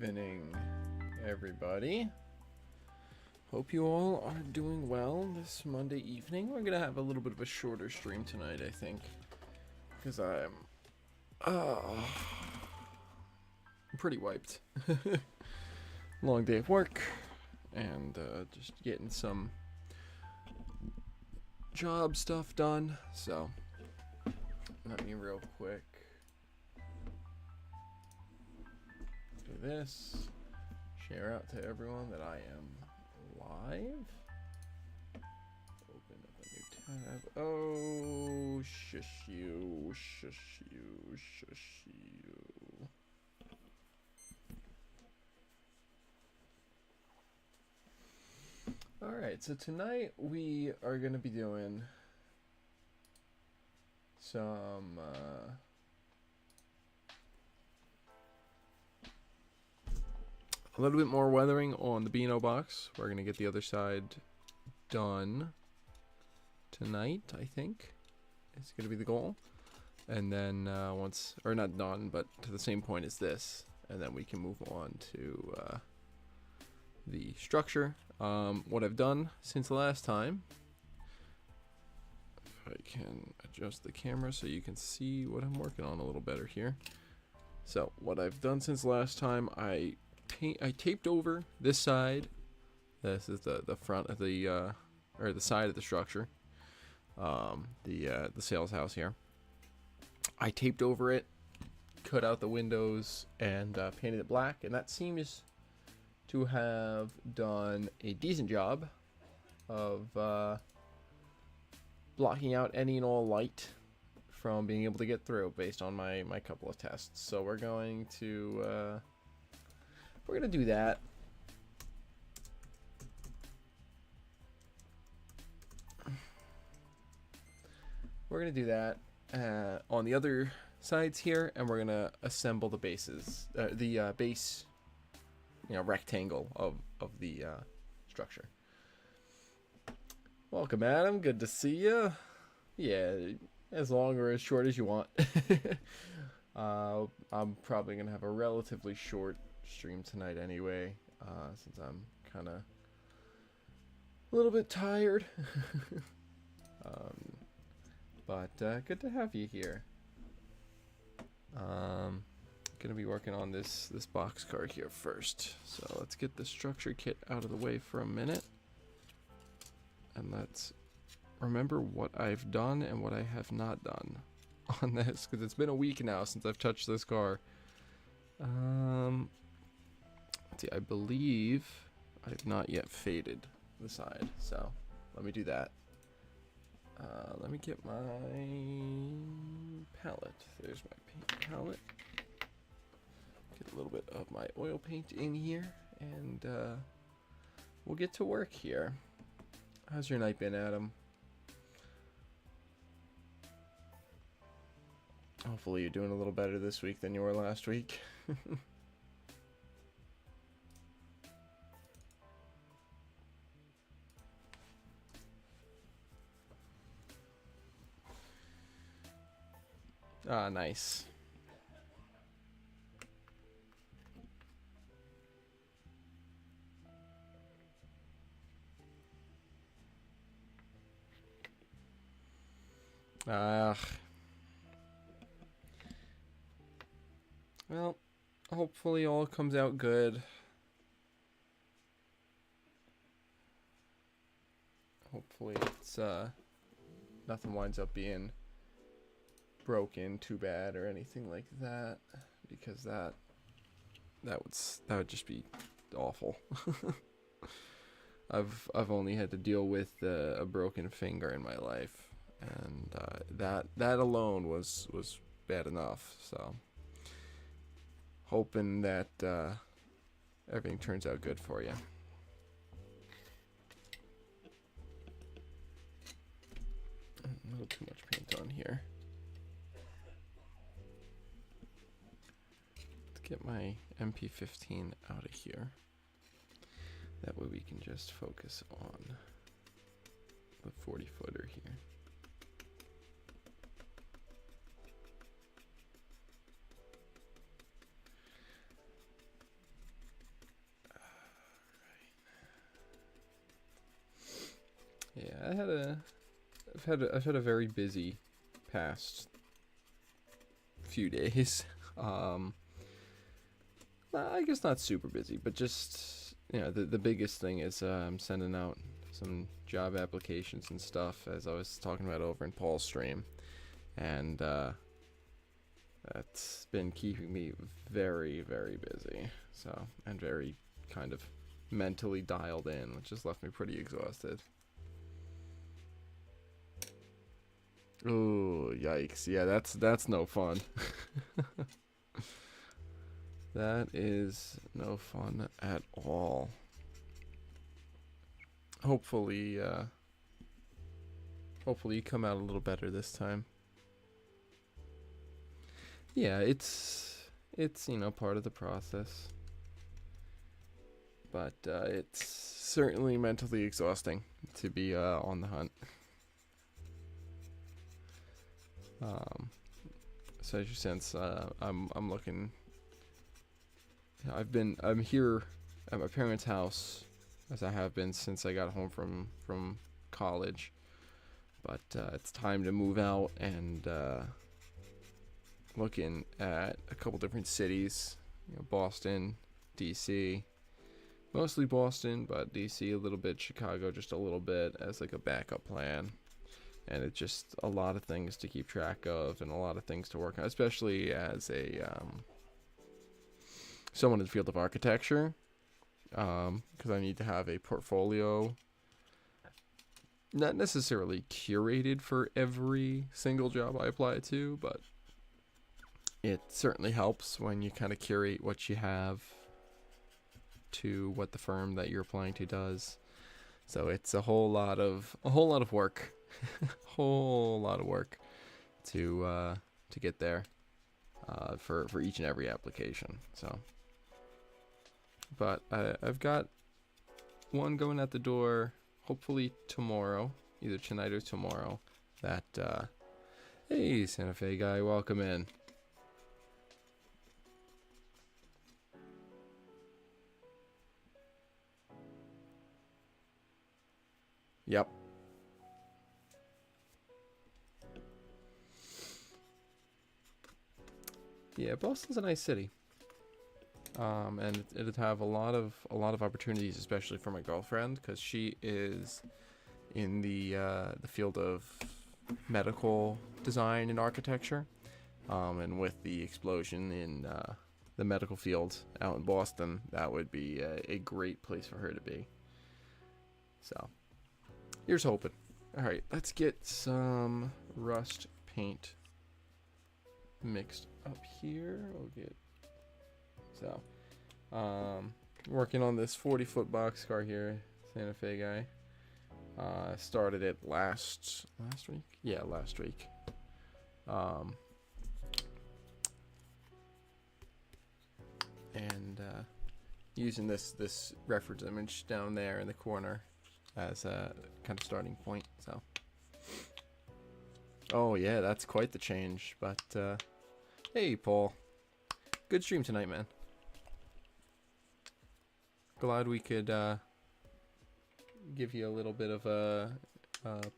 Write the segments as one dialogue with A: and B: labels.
A: evening, everybody. Hope you all are doing well this Monday evening. We're gonna have a little bit of a shorter stream tonight, I think, because I'm pretty wiped. Long day of work, and just getting some job stuff done. So let me real quick do this. Share out to everyone that I am live. Open up a new tab. Oh, shush you, shush you, shush you. Alright, so tonight we are going to be doing some a little bit more weathering on the Beano box. We're going to get the other side done tonight, I think. It's going to be the goal. And then once, or not done, but to the same point as this. And then we can move on to the structure. What I've done since the last time, if I can adjust the camera so you can see what I'm working on a little better here. So what I've done since last time, I taped over this side. This is the front of the or the side of the structure, the sales house here. I taped over it, cut out the windows, and painted it black, and that seems to have done a decent job of blocking out any and all light from being able to get through based on my couple of tests. So we're going to do that. We're gonna do that on the other sides here, and we're gonna assemble the bases, the base, rectangle of the structure. Welcome, Adam. Good to see you. Yeah, as long or as short as you want. I'm probably gonna have a relatively short stream tonight anyway, since I'm kind of a little bit tired. But good to have you here. Gonna be working on this boxcar here first. So let's get the structure kit out of the way for a minute, and let's remember what I've done and what I have not done on this, because it's been a week now since I've touched this car. Let's see, I believe I've not yet faded the side, so let me do that. Let me get my palette. There's my paint palette. Get a little bit of my oil paint in here, and we'll get to work here. How's your night been, Adam? Hopefully you're doing a little better this week than you were last week. Ah, nice. Well, hopefully all comes out good. Hopefully it's nothing winds up being broken too bad or anything like that, because that would just be awful. I've only had to deal with a broken finger in my life, and that alone was bad enough. So hoping that everything turns out good for you. A little too much paint on here. Get my MP15 out of here. That way we can just focus on the 40-footer here. Yeah, I've had a very busy past few days. Um, I guess not super busy, but just the biggest thing is I'm sending out some job applications and stuff, as I was talking about over in Paul's stream, and that's been keeping me very, very busy. So, and very kind of mentally dialed in, which has left me pretty exhausted. Oh, yikes. Yeah, that's no fun. That is no fun at all. Hopefully, hopefully you come out a little better this time. Yeah, it's part of the process. But it's certainly mentally exhausting to be on the hunt. So as you sense, I'm looking. I'm here at my parents' house, as I have been since I got home from college. But it's time to move out and looking at a couple different cities. Boston, DC, mostly Boston, but DC a little bit, Chicago just a little bit as like a backup plan. And it's just a lot of things to keep track of and a lot of things to work on, especially as a someone in the field of architecture, because I need to have a portfolio, not necessarily curated for every single job I apply to, but it certainly helps when you kind of curate what you have to what the firm that you're applying to does. So it's a whole lot of work, whole lot of work to get there for each and every application. So, but I've got one going at the door, hopefully tomorrow, either tonight or tomorrow. That hey, Santa Fe guy, welcome in. Yep. Yeah, Boston's a nice city. And it'd have a lot of opportunities, especially for my girlfriend, because she is in the field of medical design and architecture. And with the explosion in the medical field out in Boston, that would be a great place for her to be. So, here's hoping. All right, let's get some rust paint mixed up here. We'll get working on this 40-foot boxcar here, Santa Fe guy. Started it last week. Yeah, last week. And using this reference image down there in the corner as a kind of starting point. So, oh yeah, that's quite the change. But hey, Paul, good stream tonight, man. Glad we could give you a little bit of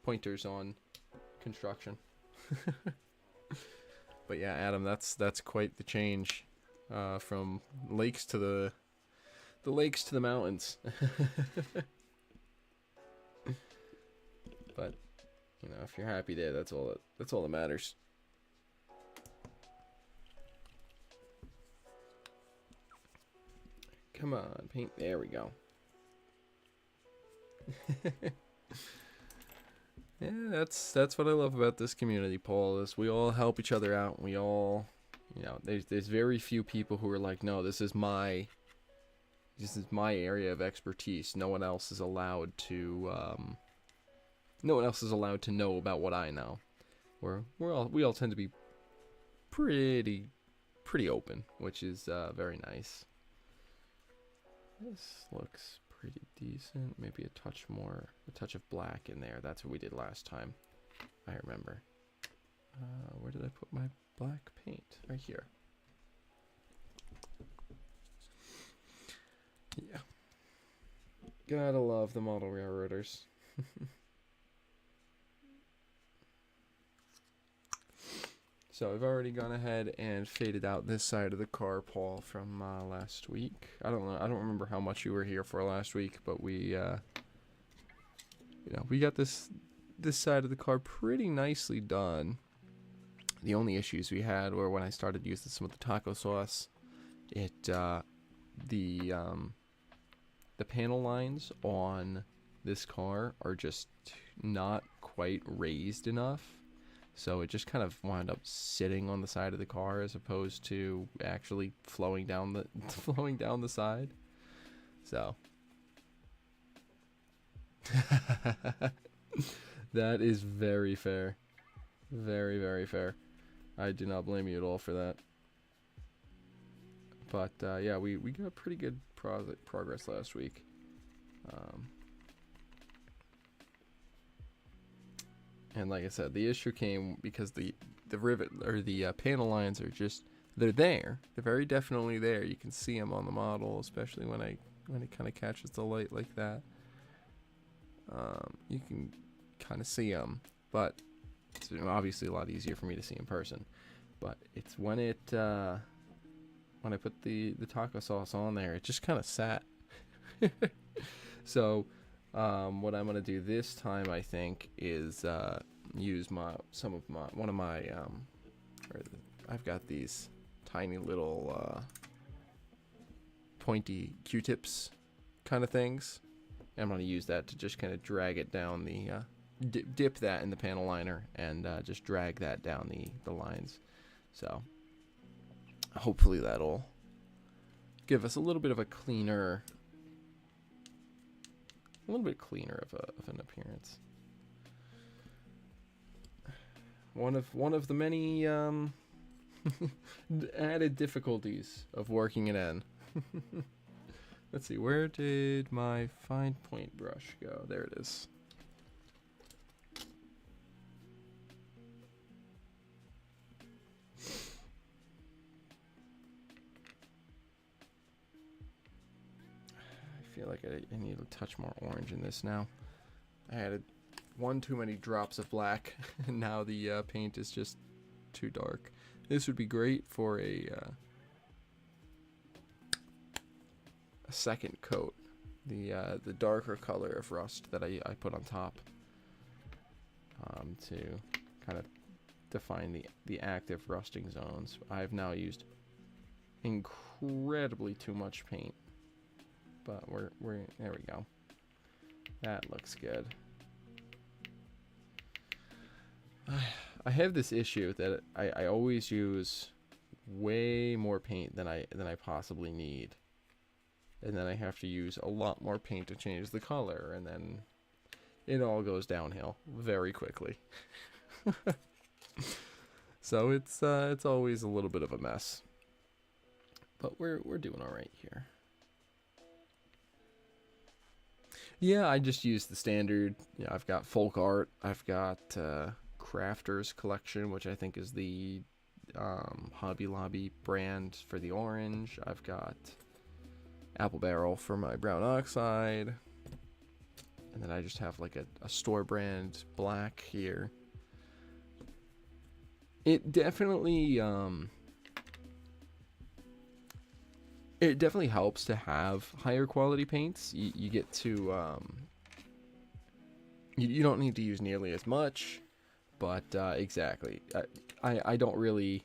A: pointers on construction. But yeah, Adam, that's quite the change from lakes to the lakes to the mountains. But if you're happy there, that's all that matters. Come on, paint. There we go. Yeah, that's what I love about this community, Paul, is we all help each other out. We all, there's very few people who are like, no, this is my area of expertise. No one else is allowed to know about what I know. We all tend to be pretty open, which is very nice. This looks pretty decent. Maybe a touch of black in there. That's what we did last time, I remember. Where did I put my black paint? Right here. Yeah. Gotta love the model railroaders. So I've already gone ahead and faded out this side of the car, Paul, from last week. I don't know. I don't remember how much you were here for last week, but we, we got this side of the car pretty nicely done. The only issues we had were when I started using some of the taco sauce. The panel lines on this car are just not quite raised enough. So it just kind of wound up sitting on the side of the car as opposed to actually flowing down the side. So that is very fair. Very, very fair. I do not blame you at all for that. But yeah, we got pretty good progress last week. And like I said, the issue came because the rivet or the panel lines are they're there. They're very definitely there. You can see them on the model, especially when it kind of catches the light like that. You can kind of see them, but it's obviously a lot easier for me to see in person. But it's when I put the taco sauce on there, it just kind of sat. So what I'm gonna do this time, I think, is use I've got these tiny little pointy Q-tips kind of things. I'm gonna use that to just kind of drag it down the dip that in the panel liner and just drag that down the lines. So hopefully that'll give us a little bit of a cleaner. A little bit cleaner of an appearance. One of the many added difficulties of working it in. Let's see, where did my fine point brush go? There it is. I feel like I need a touch more orange in this now. I added one too many drops of black, and now the paint is just too dark. This would be great for a second coat, the darker color of rust that I put on top, to kind of define the active rusting zones. I've now used incredibly too much paint. But we're there we go. That looks good. I have this issue that I always use way more paint than I possibly need. And then I have to use a lot more paint to change the color, and then it all goes downhill very quickly. So it's always a little bit of a mess. But we're doing all right here. Yeah, I just use the standard. Yeah, I've got Folk Art. I've got Crafters Collection, which I think is the Hobby Lobby brand for the orange. I've got Apple Barrel for my brown oxide. And then I just have like a store brand black here. It definitely helps to have higher quality paints. You get to you don't need to use nearly as much, but exactly. I don't really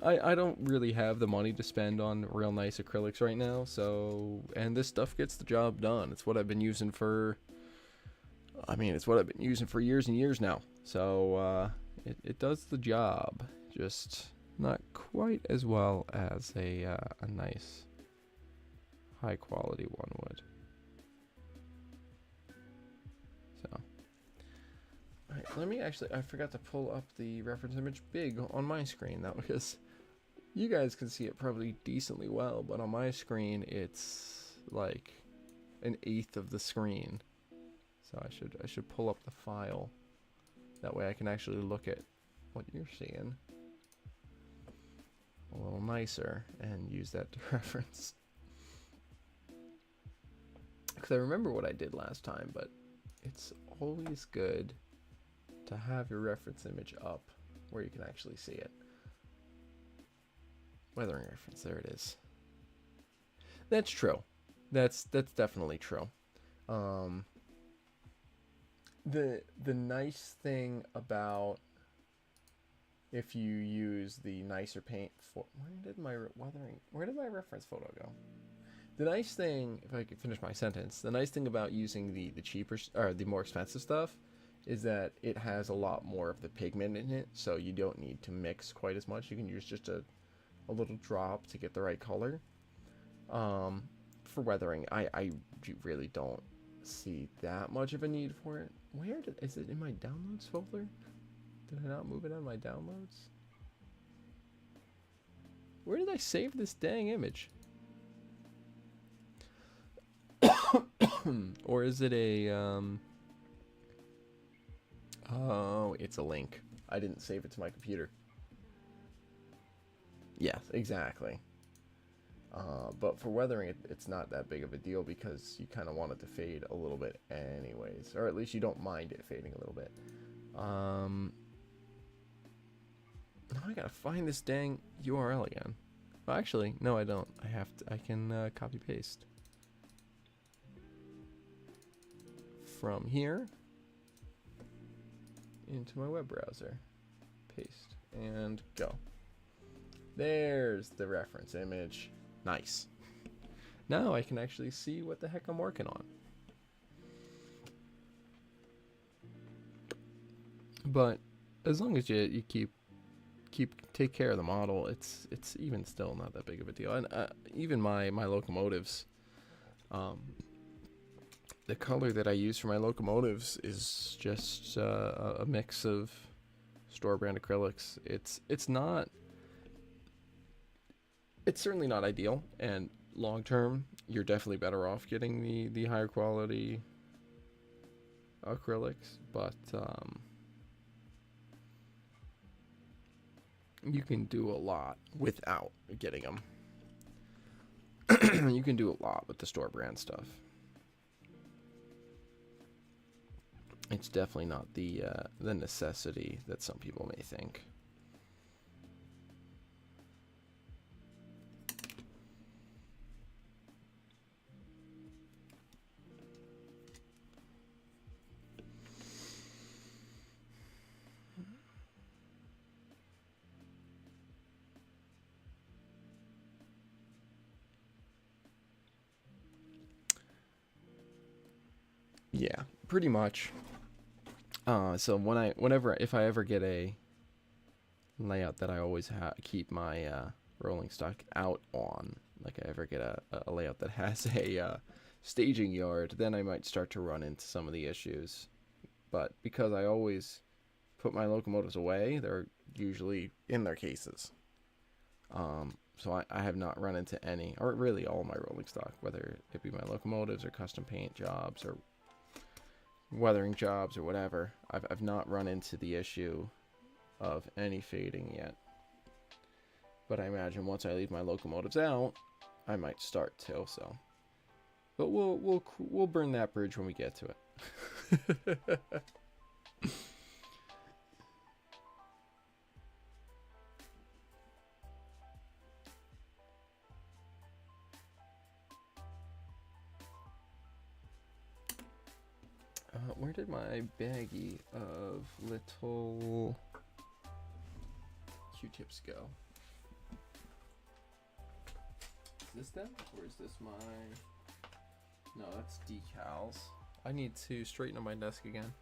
A: I don't really have the money to spend on real nice acrylics right now. So, and this stuff gets the job done. It's what I've been using for. It's what I've been using for years and years now. So it does the job, just not quite as well as a nice high quality one would. So, alright, let me I forgot to pull up the reference image big on my screen now, because you guys can see it probably decently well, but on my screen it's like 1/8 of the screen. So I should pull up the file. That way I can actually look at what you're seeing a little nicer and use that to reference. Because I remember what I did last time, but it's always good to have your reference image up where you can actually see it. Weathering reference, there it is. That's true. That's definitely true. The nice thing about if you use the nicer paint for, where did my reference photo go? The nice thing, if I could finish my sentence, the nice thing about using the cheaper or the more expensive stuff is that it has a lot more of the pigment in it, so you don't need to mix quite as much. You can use just a little drop to get the right color. For weathering, I really don't see that much of a need for it. Is it in my downloads folder? Did I not move it on my downloads? Where did I save this dang image? Or is it a oh, it's a link. I didn't save it to my computer. Yes, exactly. But for weathering, it's not that big of a deal because you kind of want it to fade a little bit anyways. Or at least you don't mind it fading a little bit. Now I gotta find this dang URL again. Well, actually, no I don't. I can copy paste. From here into my web browser. Paste and go. There's the reference image. Nice. Now I can actually see what the heck I'm working on. But as long as you take care of the model, it's even still not that big of a deal. And even my locomotives, the color that I use for my locomotives is just a mix of store brand acrylics. It's certainly not ideal, and long term you're definitely better off getting the higher quality acrylics, but you can do a lot without getting them. You can do a lot with the store brand stuff. It's definitely not the necessity that some people may think. Yeah, pretty much. So if I ever get a layout that I always keep my rolling stock out on, like I ever get a layout that has a staging yard, then I might start to run into some of the issues. But because I always put my locomotives away, they're usually in their cases. So I have not run into any, or really all my rolling stock, whether it be my locomotives or custom paint jobs or weathering jobs or whatever. I've not run into the issue of any fading yet. But I imagine once I leave my locomotives out, I might start to. So, but we'll burn that bridge when we get to it. Where did my baggie of little Q-tips go? Is this them? Or is this my... No, that's decals. I need to straighten up my desk again.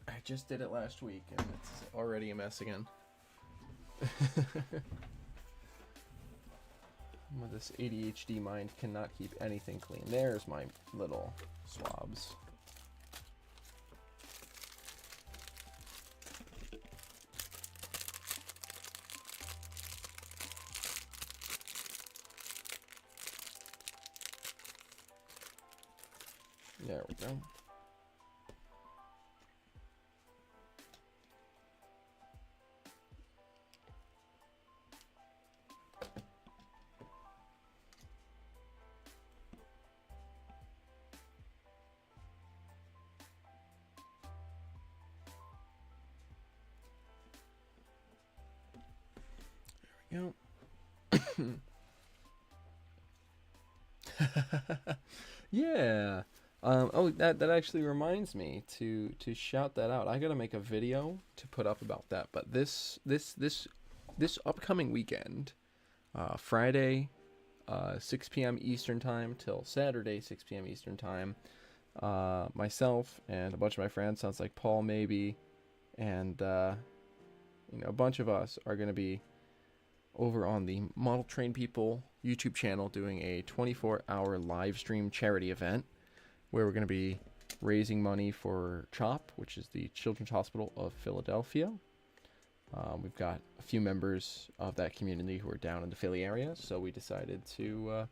A: I just did it last week and it's already a mess again. This ADHD mind cannot keep anything clean. There's my little swabs. There we go. You know. Yeah. Oh, that actually reminds me to shout that out. I gotta make a video to put up about that. But this upcoming weekend, Friday, 6 p.m. Eastern time till Saturday, 6 p.m. Eastern time. Myself and a bunch of my friends, sounds like Paul maybe, and a bunch of us are gonna be over on the Model Train People YouTube channel doing a 24-hour live stream charity event where we're going to be raising money for CHOP, which is the Children's Hospital of Philadelphia. We've got a few members of that community who are down in the Philly area, so we decided to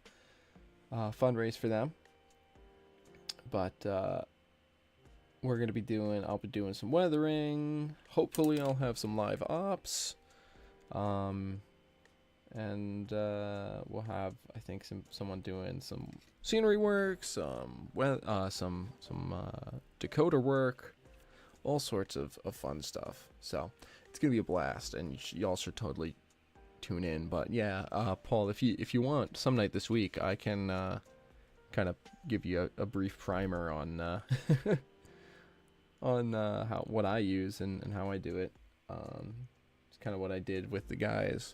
A: fundraise for them. But we're going to be I'll be doing some weathering. Hopefully I'll have some live ops. And we'll have, I think, someone doing some scenery work, some decoder work, all sorts of fun stuff. So it's gonna be a blast, and y'all should totally tune in. But yeah, Paul, if you want, some night this week, I can kind of give you a brief primer on on what I use and how I do it. It's kind of what I did with the guys.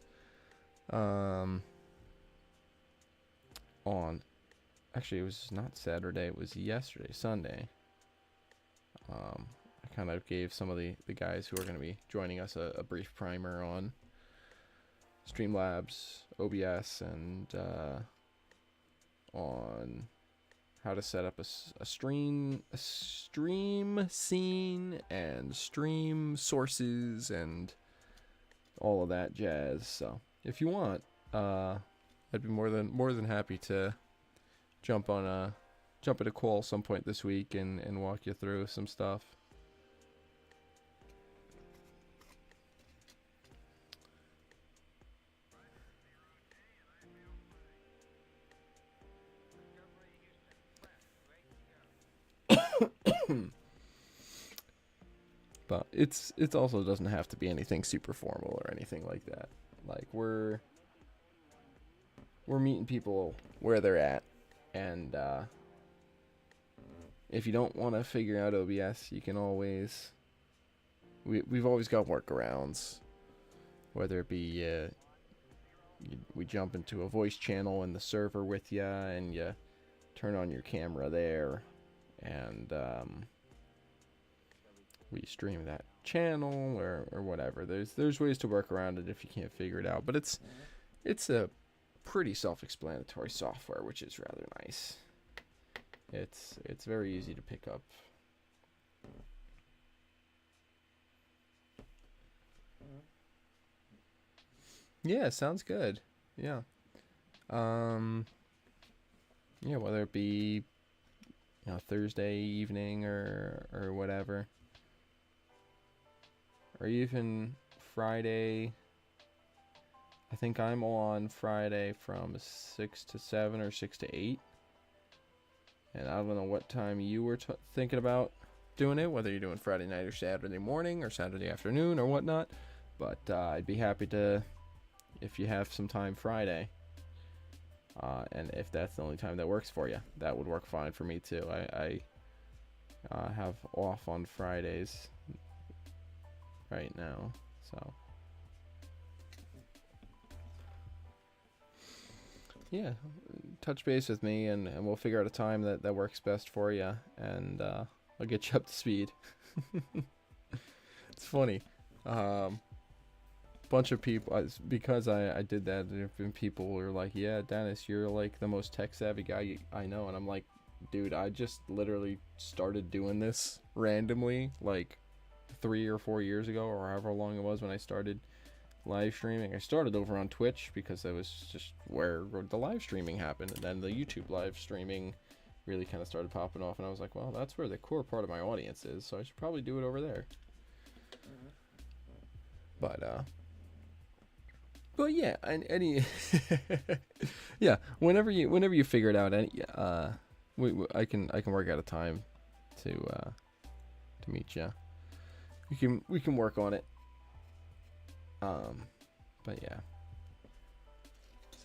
A: Actually, it was not Saturday, it was Sunday. I kind of gave some of the guys who are going to be joining us a brief primer on Streamlabs, OBS, and on how to set up a stream scene and stream sources and all of that jazz. So if you want, I'd be more than happy to jump at a call some point this week and walk you through some stuff. But it also doesn't have to be anything super formal or anything like that. Like we're meeting people where they're at, and if you don't want to figure out OBS, you can always we've always got workarounds. Whether it be we jump into a voice channel in the server with you, and you turn on your camera there, and we stream that channel or whatever. There's ways to work around it if you can't figure it out, but it's a pretty self-explanatory software, which is rather nice. It's very easy to pick up. Yeah, sounds good. Yeah. Yeah, whether it be Thursday evening or whatever. Or even Friday. I think I'm on Friday from 6 to 7 or 6 to 8. And I don't know what time you were thinking about doing it, whether you're doing Friday night or Saturday morning or Saturday afternoon or whatnot. But I'd be happy to, if you have some time Friday. And if that's the only time that works for you, that would work fine for me too. I have off on Fridays right now, so yeah, touch base with me and we'll figure out a time that works best for you, and I'll get you up to speed. It's funny, bunch of people, because I did that, there have been people who are like, yeah, Dennis, you're like the most tech savvy guy I know, and I'm like, dude, I just literally started doing this randomly like 3 or 4 years ago, or however long it was when I started live streaming. I started over on Twitch because that was just where the live streaming happened, and then the YouTube live streaming really kind of started popping off, and I was like, well, that's where the core part of my audience is, so I should probably do it over there. But yeah, any yeah, whenever you figure it out, I can work out a time to meet you. We can work on it. But yeah,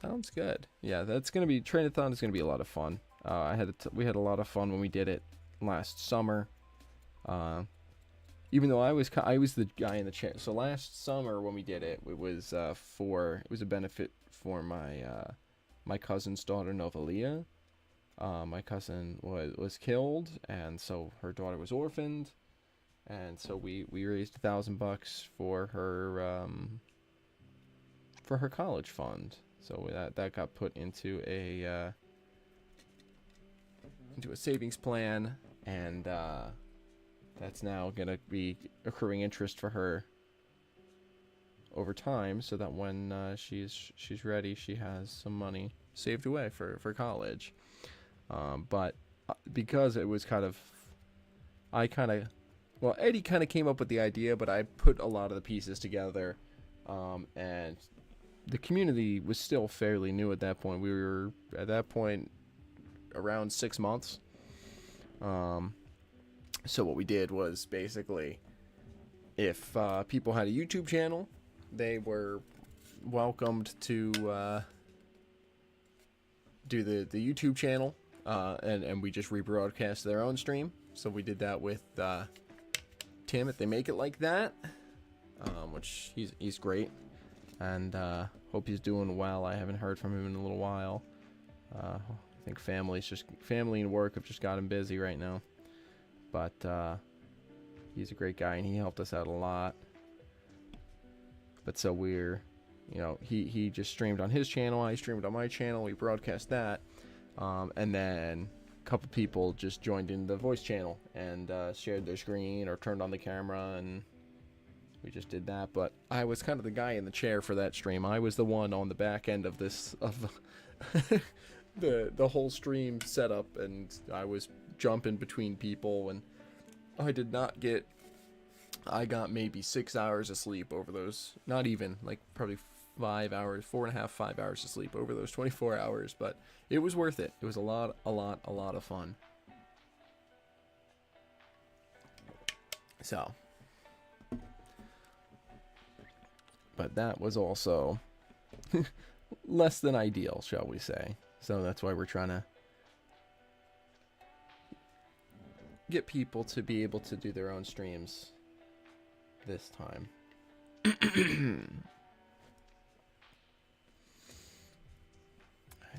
A: Sounds good. Yeah, that's gonna be Trainathon is gonna be a lot of fun. We had a lot of fun when we did it last summer. Even though I was the guy in the chair. So last summer when we did it, it was a benefit for my cousin's daughter Novalia. My cousin was killed, and so her daughter was orphaned, and so we raised $1,000 for her college fund. So that got put into a savings plan, and that's now gonna be accruing interest for her over time, so that when she's ready, she has some money saved away for college. But because it was Eddie kind of came up with the idea, but I put a lot of the pieces together, and the community was still fairly new at that point. We were at that point around 6 months. So what we did was basically, if people had a YouTube channel, they were welcomed to do the YouTube channel, and we just rebroadcast their own stream. So we did that with Tim at They Make It Like That, which he's great, and hope he's doing well. I haven't heard from him in a little while. I think family and work have just got him busy right now, but he's a great guy, and he helped us out a lot. But so he just streamed on his channel, I streamed on my channel, we broadcast that, and then a couple people just joined in the voice channel and shared their screen or turned on the camera, and we just did that. But I was kind of the guy in the chair for that stream. I was the one on the back end of the whole stream setup, and I was jumping between people, and I got maybe 6 hours of sleep over those, not even, like probably 5 hours, 4.5, 5 hours of sleep over those 24 hours, but it was worth it. It was a lot of fun. So, but that was also less than ideal, shall we say. So that's why we're trying to get people to be able to do their own streams this time. Alright,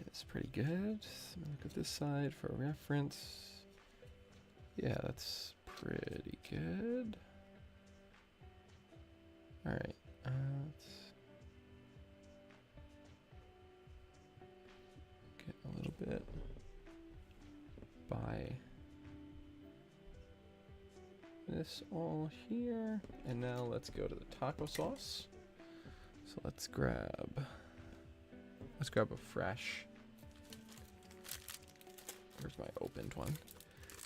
A: that's pretty good. Let me look at this side for reference. Yeah, that's pretty good. Alright, let's get a little bit by this all here, and now let's go to the taco sauce. So let's grab a fresh. Where's my opened one?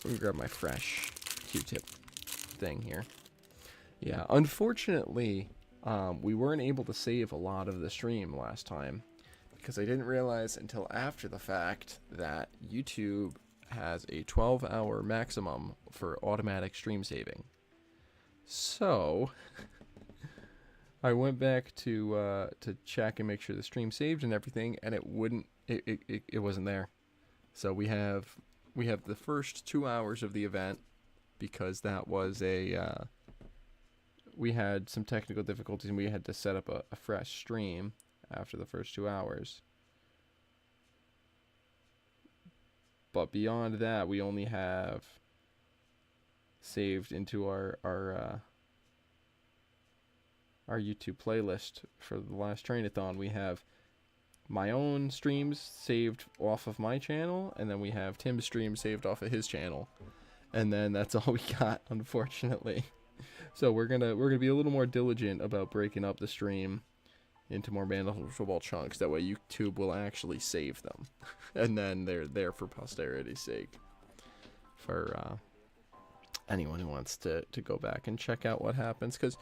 A: Let me grab my fresh Q-tip thing here. Yeah, unfortunately, we weren't able to save a lot of the stream last time because I didn't realize until after the fact that YouTube has a 12-hour maximum for automatic stream saving. So I went back to check and make sure the stream saved and everything, and it wasn't there. So we have the first 2 hours of the event, because that was we had some technical difficulties and we had to set up a fresh stream after the first 2 hours. But beyond that, we only have saved into our YouTube playlist for the last Trainathon. We have my own streams saved off of my channel, and then we have Tim's stream saved off of his channel, and then that's all we got, unfortunately. So we're gonna be a little more diligent about breaking up the stream into more manageable chunks. That way YouTube will actually save them, and then they're there for posterity's sake. For anyone who wants to go back and check out what happens, because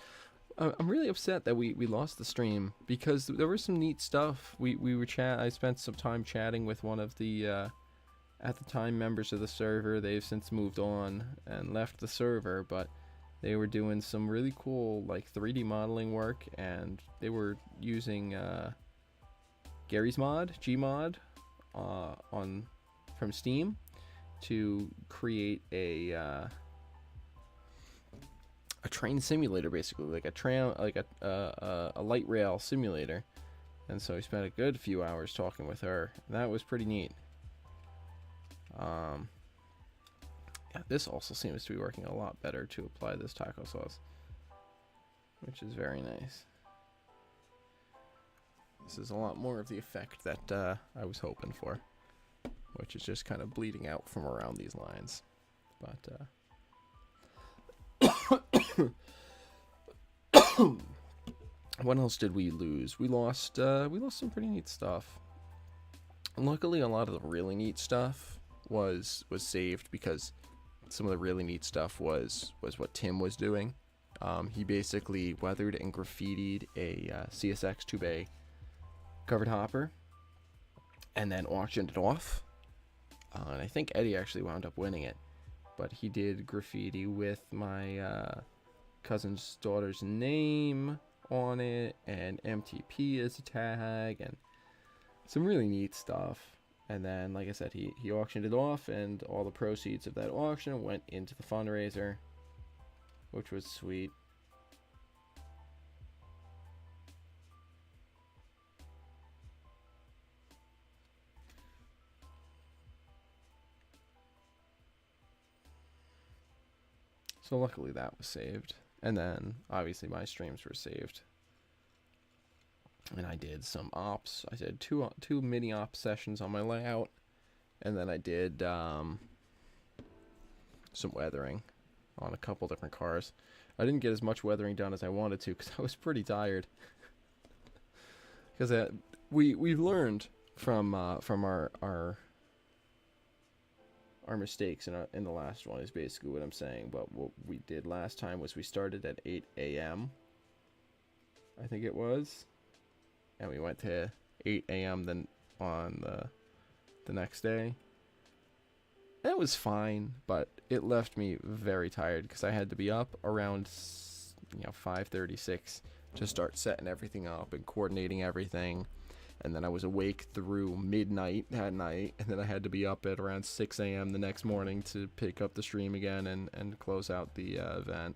A: I'm really upset that we lost the stream, because there was some neat stuff. We were I spent some time chatting with one of the at the time members of the server. They've since moved on and left the server, but they were doing some really cool like 3D modeling work, and they were using Gary's Mod, Gmod, on from Steam to create a train simulator, basically, like a light rail simulator. And so we spent a good few hours talking with her. That was pretty neat. Yeah, this also seems to be working a lot better to apply this taco sauce, which is very nice. This is a lot more of the effect that I was hoping for, which is just kind of bleeding out from around these lines. But what else did we lose? We lost some pretty neat stuff. And luckily, a lot of the really neat stuff was saved, because some of the really neat stuff was what Tim was doing. He basically weathered and graffitied a CSX 2-bay covered hopper, and then auctioned it off. And I think Eddie actually wound up winning it, but he did graffiti with my cousin's daughter's name on it, and MTP as a tag, and some really neat stuff. And then, like I said, he auctioned it off, and all the proceeds of that auction went into the fundraiser, which was sweet. So luckily that was saved. And then obviously my streams were saved. And I did some ops. I did two mini op sessions on my layout. And then I did some weathering on a couple different cars. I didn't get as much weathering done as I wanted to, because I was pretty tired. Because we've learned from our mistakes in the last one, is basically what I'm saying. But what we did last time was we started at 8 a.m. I think it was, and we went to 8 a.m. then on the next day. That was fine, but it left me very tired, because I had to be up around 5:36 to start setting everything up and coordinating everything. And then I was awake through midnight that night, and then I had to be up at around 6 a.m. the next morning to pick up the stream again and close out the event.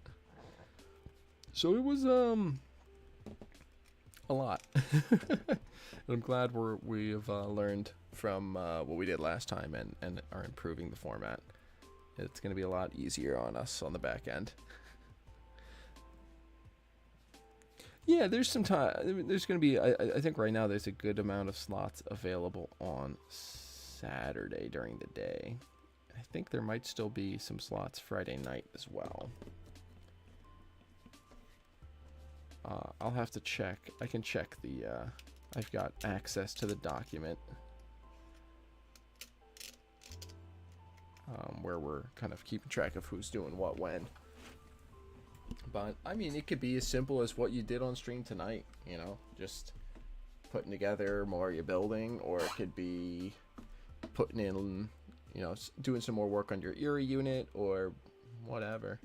A: So it was a lot. And I'm glad we've learned from what we did last time and are improving the format. It's going to be a lot easier on us on the back end. Yeah, there's some time. There's going to be, I think right now there's a good amount of slots available on Saturday during the day. I think there might still be some slots Friday night as well. I'll have to check. I can check the, I've got access to the document where we're kind of keeping track of who's doing what when. But, I mean, it could be as simple as what you did on stream tonight, just putting together more of your building, or it could be putting in, doing some more work on your Erie unit, or whatever.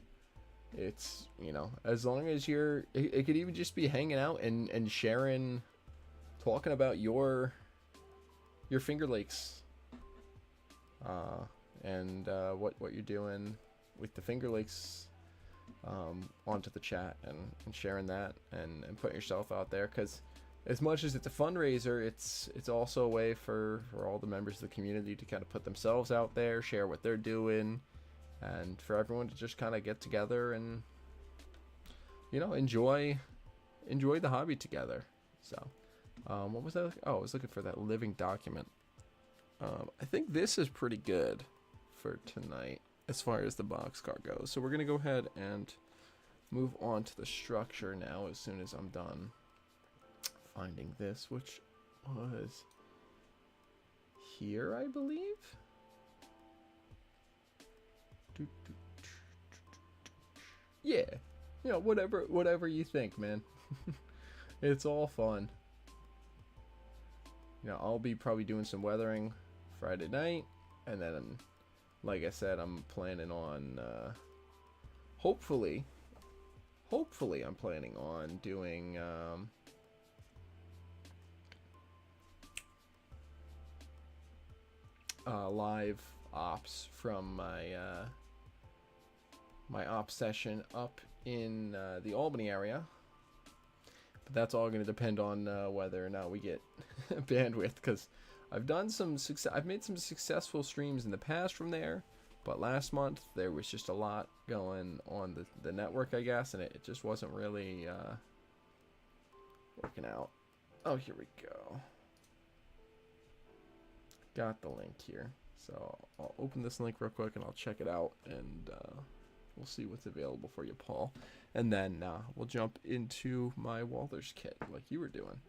A: It's, as long as it could even just be hanging out and sharing, talking about your Finger Lakes, and what you're doing with the Finger Lakes, onto the chat and sharing that and putting yourself out there, because as much as it's a fundraiser, it's also a way for all the members of the community to kind of put themselves out there, share what they're doing, and for everyone to just kind of get together and enjoy the hobby together. So what was that? Oh, I was looking for that living document. I think this is pretty good for tonight as far as the boxcar goes. So we're going to go ahead and move on to the structure now as soon as I'm done finding this, which was here, I believe. Yeah, whatever you think, man. It's all fun. I'll be probably doing some weathering Friday night, and then, like I said, I'm planning on, hopefully I'm planning on doing, live ops from my op session up in the Albany area. But that's all going to depend on whether or not we get bandwidth, because I've made some successful streams in the past from there, but last month there was just a lot going on the network, I guess, and it just wasn't really working out. Oh, here we go. Got the link here. So I'll open this link real quick and I'll check it out, and we'll see what's available for you, Paul. And then we'll jump into my Walthers kit like you were doing.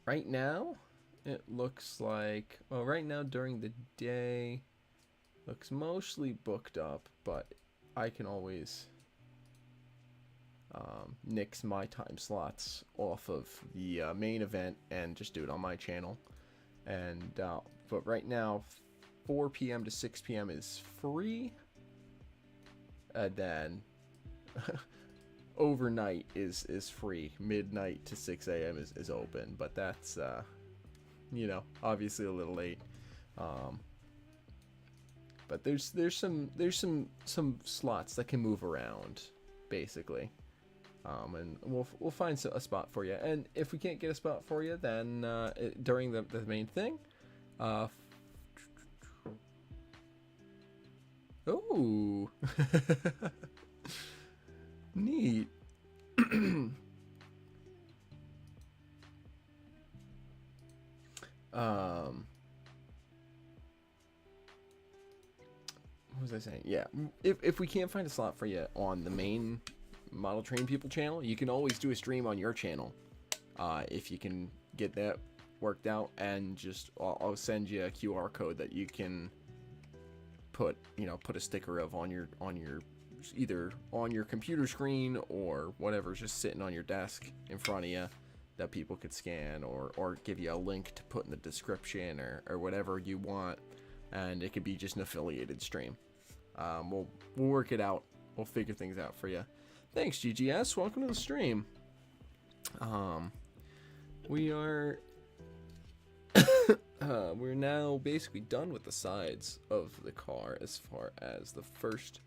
A: Right now, it looks like, well, right now during the day, looks mostly booked up, but I can always nix my time slots off of the main event and just do it on my channel. And but right now, 4 p.m. to 6 p.m. is free, and then overnight is free. Midnight to 6 a.m. is open, but that's you know, obviously a little late. But there's some slots that can move around, basically. And we'll find a spot for you. And if we can't get a spot for you, then during the main thing, oh, neat. What was I saying? Yeah, if we can't find a slot for you on the main Model Train People channel, you can always do a stream on your channel, if you can get that worked out, and just I'll send you a QR code that you can put a sticker of on your either on your computer screen or whatever's just sitting on your desk in front of you, that people could scan, or give you a link to put in the description, or whatever you want, and it could be just an affiliated stream. We'll work it out. We'll figure things out for you. Thanks, GGS. Welcome to the stream. We are we're now basically done with the sides of the car as far as the first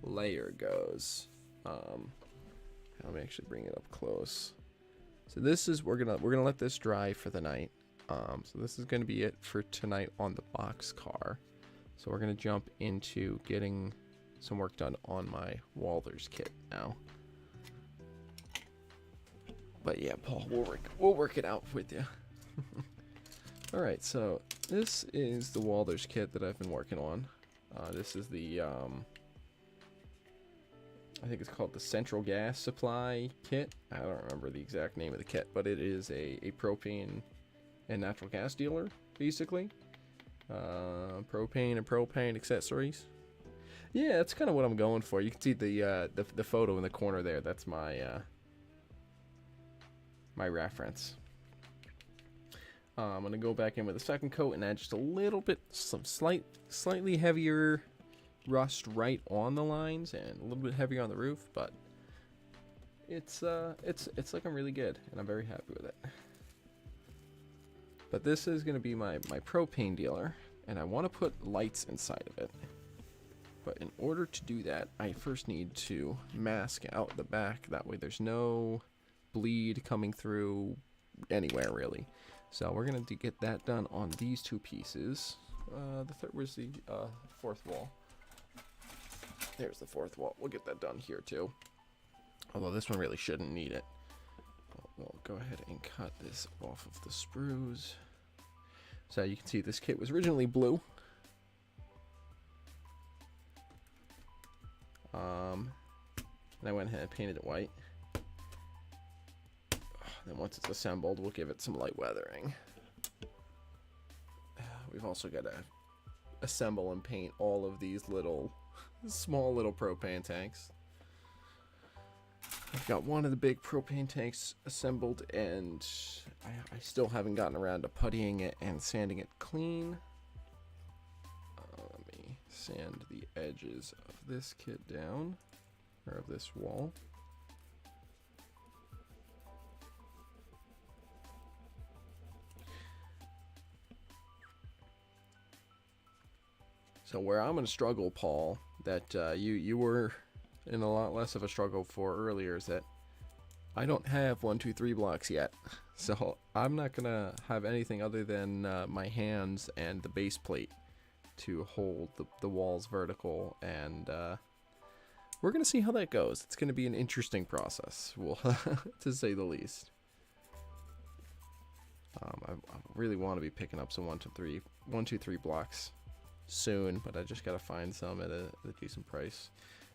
A: layer goes. Let me actually bring it up close. So this is we're gonna let this dry for the night. So this is gonna be it for tonight on the boxcar. So we're gonna jump into getting some work done on my Walthers kit now. But yeah, Paul, we'll work it out with you. All right, so this is the Walthers kit that I've been working on. This is the I think it's called the Central Gas Supply Kit. I don't remember the exact name of the kit, but it is a propane and natural gas dealer, basically. Propane and propane accessories. Yeah, that's kind of what I'm going for. You can see the photo in the corner there. That's my my reference. I'm gonna go back in with a second coat and add just a little bit, some slightly heavier rust right on the lines and a little bit heavier on the roof, but it's looking really good, and I'm very happy with it. But this is gonna be my propane dealer, and I want to put lights inside of it. But in order to do that, I first need to mask out the back. That way there's no bleed coming through anywhere, really. So we're going to get that done on these two pieces. Where's the fourth wall? There's the fourth wall. We'll get that done here too. Although this one really shouldn't need it. We'll go ahead and cut this off of the sprues. So you can see this kit was originally blue. And I went ahead and painted it white. Then once it's assembled, we'll give it some light weathering. We've also got to assemble and paint all of these small little propane tanks. I've got one of the big propane tanks assembled, and I still haven't gotten around to puttying it and sanding it clean. Let me sand the edges of this kit down, or of this wall. So where I'm going to struggle, Paul, that you were in a lot less of a struggle for earlier, is that I don't have 1, 2, 3 blocks yet. So I'm not going to have anything other than my hands and the base plate to hold the walls vertical, and we're going to see how that goes. It's going to be an interesting process, well, to say the least. I really want to be picking up some 1, 2, 3 blocks soon, but I just got to find some at a decent price.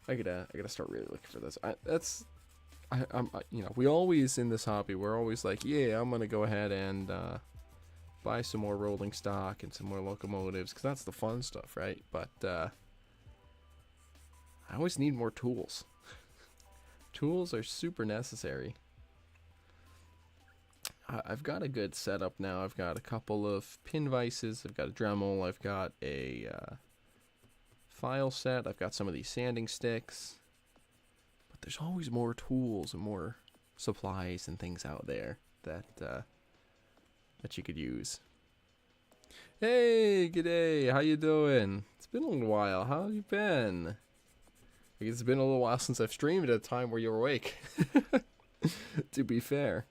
A: I gotta start really looking for this. I'm you know, we always in this hobby, we're always like, yeah, I'm gonna go ahead and buy some more rolling stock and some more locomotives, because that's the fun stuff, right? But I always need more tools. Tools are super necessary. I've got a good setup now. I've got a couple of pin vices, I've got a Dremel, I've got a file set, I've got some of these sanding sticks, but there's always more tools and more supplies and things out there that that you could use. Hey, g'day, how you doing? It's been a little while. How have you been? I guess it's been a little while since I've streamed at a time where you're awake. To be fair.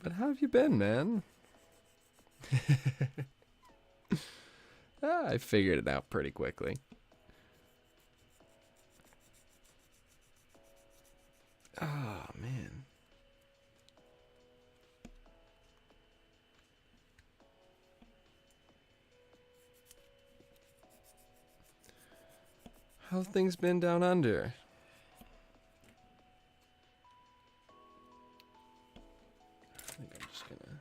A: But how have you been, man? I figured it out pretty quickly. Ah, man. How's things been down under? I think I'm just gonna...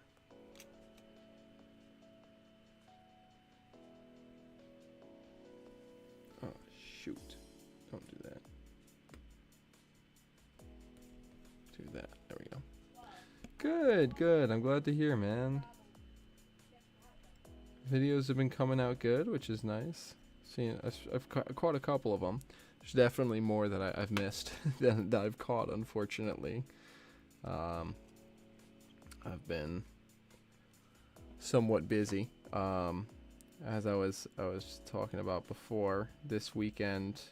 A: Oh, shoot. Don't do that. Do that. There we go. Good, good. I'm glad to hear, man. Videos have been coming out good, which is nice. I've caught a couple of them. There's definitely more that I've missed that I've caught, unfortunately. I've been somewhat busy. As I was talking about before, this weekend,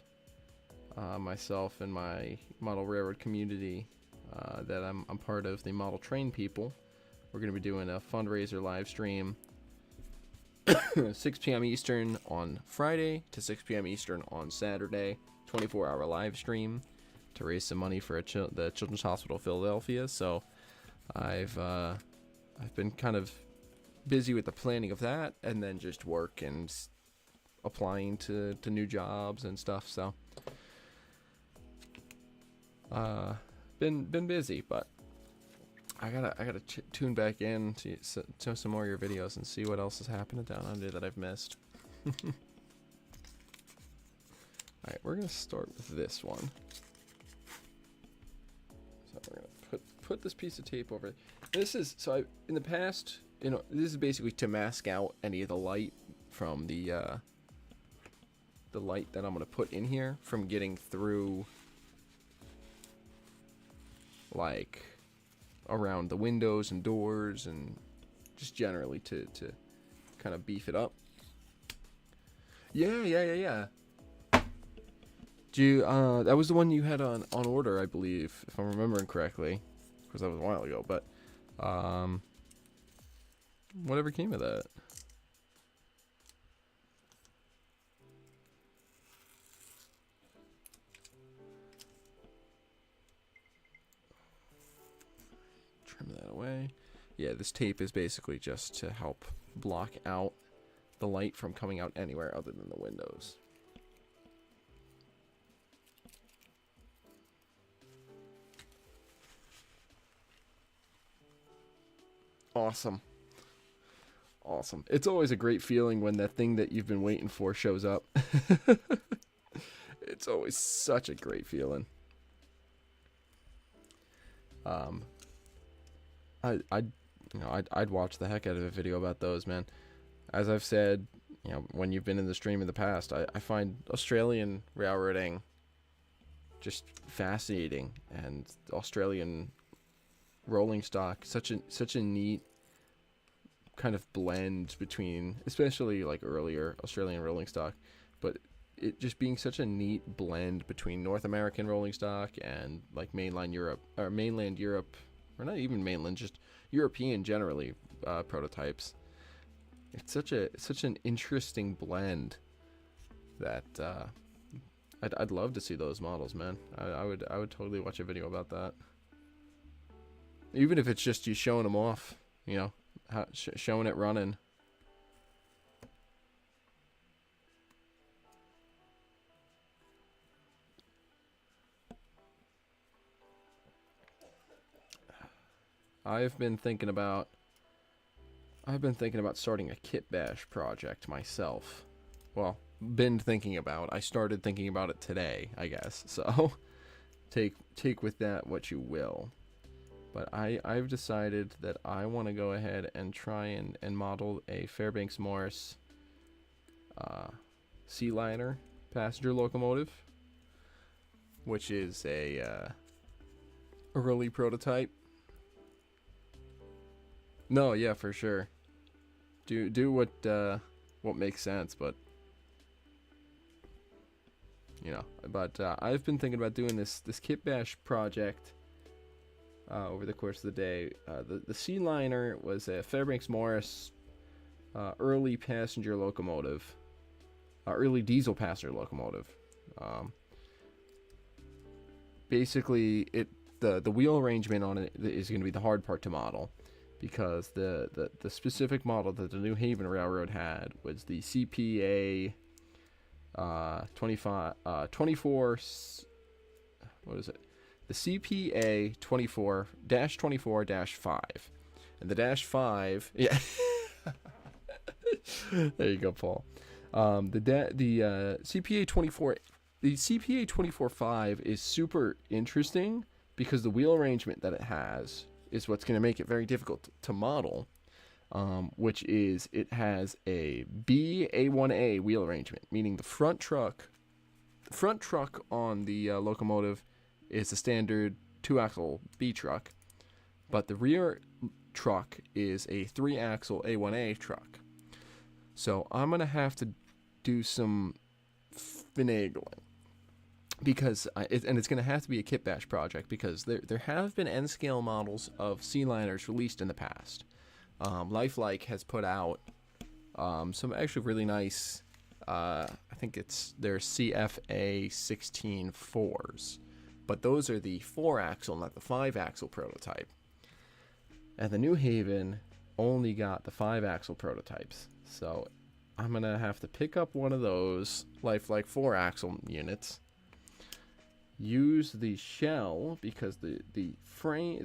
A: myself and my model railroad community that I'm part of, the Model Train People, we're going to be doing a fundraiser live stream 6 p.m. Eastern on Friday to 6 p.m. Eastern on Saturday, 24-hour live stream to raise some money for the Children's Hospital of Philadelphia. So I've been kind of busy with the planning of that, and then just work and applying to new jobs and stuff. So been busy, but I gotta tune back in to some more of your videos and see what else is happening down under that I've missed. Alright, we're gonna start with this one. So we're gonna put this piece of tape over. This is, so in the past, you know, this is basically to mask out any of the light from the light that I'm gonna put in here from getting through, like, around the windows and doors, and just generally to kind of beef it up. Yeah. Do you, that was the one you had on order, I believe, if I'm remembering correctly, because that was a while ago, but whatever came of that? Trim that away. Yeah, this tape is basically just to help block out the light from coming out anywhere other than the windows. Awesome. Awesome. It's always a great feeling when that thing that you've been waiting for shows up. It's always such a great feeling. I'd watch the heck out of a video about those, man. As I've said, you know, when you've been in the stream in the past, I find Australian railroading just fascinating, and Australian rolling stock such a neat kind of blend between, especially like earlier Australian rolling stock, but it just being such a neat blend between North American rolling stock and like mainland Europe, or not even mainland, just European generally prototypes. It's such an interesting blend that I'd love to see those models, man. I would totally watch a video about that, even if it's just you showing them off, you know, showing it running. I've been thinking about starting a kit bash project myself. Well, been thinking about. I started thinking about it today, I guess. So take with that what you will. But I've decided that I want to go ahead and try and model a Fairbanks Morris sea liner passenger locomotive, which is a early prototype. No, yeah, for sure. Do what makes sense, but you know. But I've been thinking about doing this kit bash project over the course of the day. The sea liner was a Fairbanks Morris early passenger locomotive, early diesel passenger locomotive. Basically, the wheel arrangement on it is going to be the hard part to model, because the specific model that the New Haven Railroad had was the CPA 24, what is it? The CPA 24-5. And the -5, yeah. There you go, Paul. The CPA 24, the CPA 24-5 is super interesting because the wheel arrangement that it has is what's going to make it very difficult to model, which is it has a BA1A wheel arrangement, meaning the front truck on the locomotive is the standard 2-axle B truck, but the rear truck is a 3-axle A1A truck. So I'm going to have to do some finagling, because it's going to have to be a kit bash project, because there have been N-scale models of sea liners released in the past. Lifelike has put out some actually really nice, I think it's their CFA 16-4s, but those are the 4-axle, not the 5-axle prototype. And the New Haven only got the 5-axle prototypes, so I'm going to have to pick up one of those Lifelike 4-axle units, use the shell, because the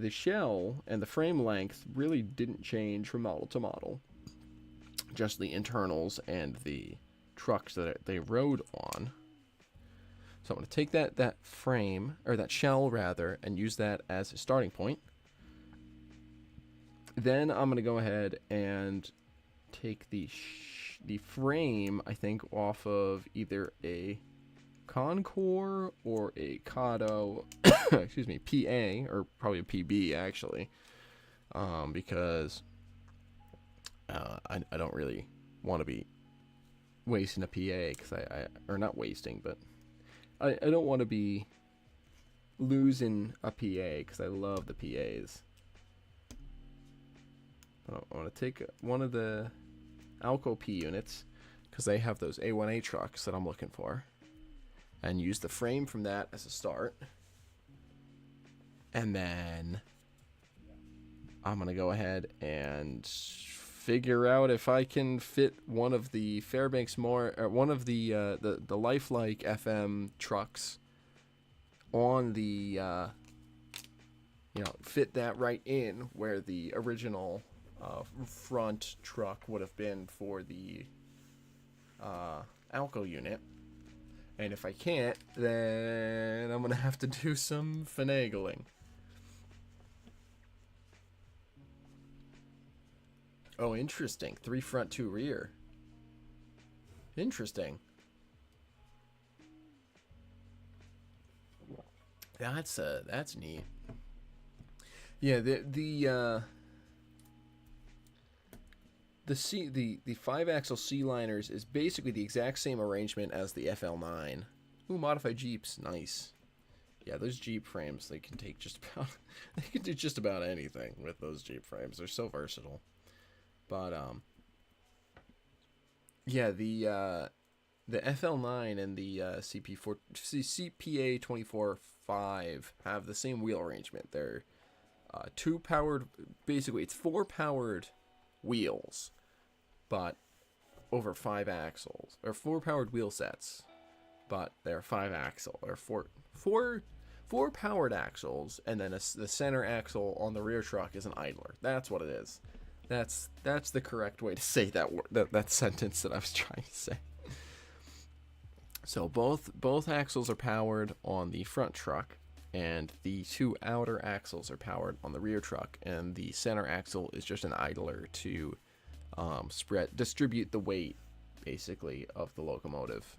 A: shell and the frame length really didn't change from model to model, just the internals and the trucks that they rode on. So I'm going to take that frame, or that shell rather, and use that as a starting point. Then I'm going to go ahead and take the frame, I think, off of either a Concord or a Kato, excuse me, PA, or probably a PB actually, because I don't really want to be wasting a PA, because or not wasting, but I don't want to be losing a PA, because I love the PAs. I want to take one of the Alco P units, because they have those A1A trucks that I'm looking for, and use the frame from that as a start. And then I'm going to go ahead and figure out if I can fit one of the Fairbanks one of the Lifelike FM trucks on the, fit that right in where the original front truck would have been for the Alco unit. And if I can't, then I'm going to have to do some finagling. Oh, interesting. 3 front, 2 rear. Interesting. That's neat. Yeah, the 5-axle C-liners is basically the exact same arrangement as the FL9. Ooh, modified Jeeps, nice. Yeah, those Jeep frames, they can take just about they can do just about anything with those Jeep frames. They're so versatile. But yeah, the FL9 and the CPA 24-5 have the same wheel arrangement. They're two powered, basically it's 4 powered wheels, but over 5 axles, or 4 powered wheel sets, but they're 5 axle, or four powered axles, and then the center axle on the rear truck is an idler. That's what it is. That's the correct way to say that sentence that I was trying to say. So both axles are powered on the front truck, and the 2 outer axles are powered on the rear truck, and the center axle is just an idler to distribute the weight, basically, of the locomotive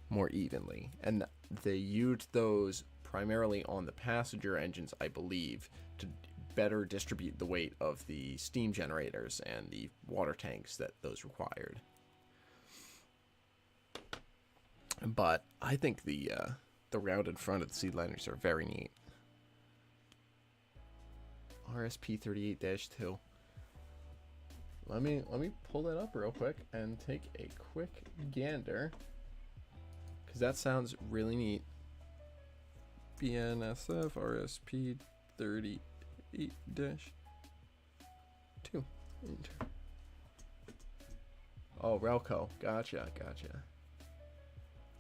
A: more evenly. And they used those primarily on the passenger engines, I believe, to better distribute the weight of the steam generators and the water tanks that those required. But I think the rounded front of the seedliners are very neat. RSP 38-2. Let me pull that up real quick and take a quick gander, because that sounds really neat. BNSF RSP 38-2. Oh, Relco. Gotcha.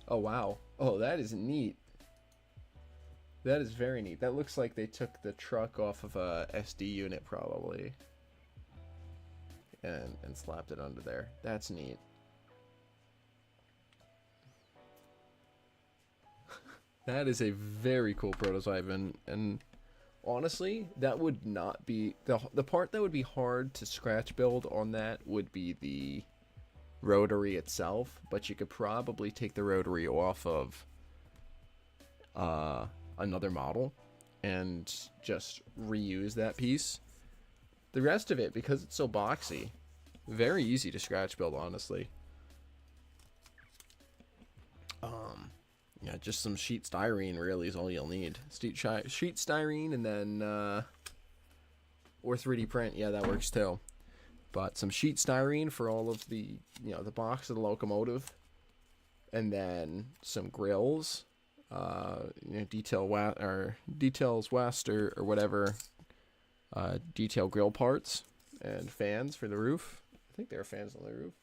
A: Oh, wow. Oh, that is neat. That is very neat. That looks like they took the truck off of a SD unit, probably, and slapped it under there. That's neat. That is a very cool prototype, and honestly, that would not be the part that would be hard to scratch build on. That would be the rotary itself, but you could probably take the rotary off of another model and just reuse that piece. The rest of it, because it's so boxy, very easy to scratch build, honestly. Yeah, just some sheet styrene really is all you'll need. Sheet styrene, and then or 3D print, yeah, that works too. But some sheet styrene for all of the, the box of the locomotive, and then some grills, details west or whatever, detail grill parts, and fans for the roof. I think there are fans on the roof.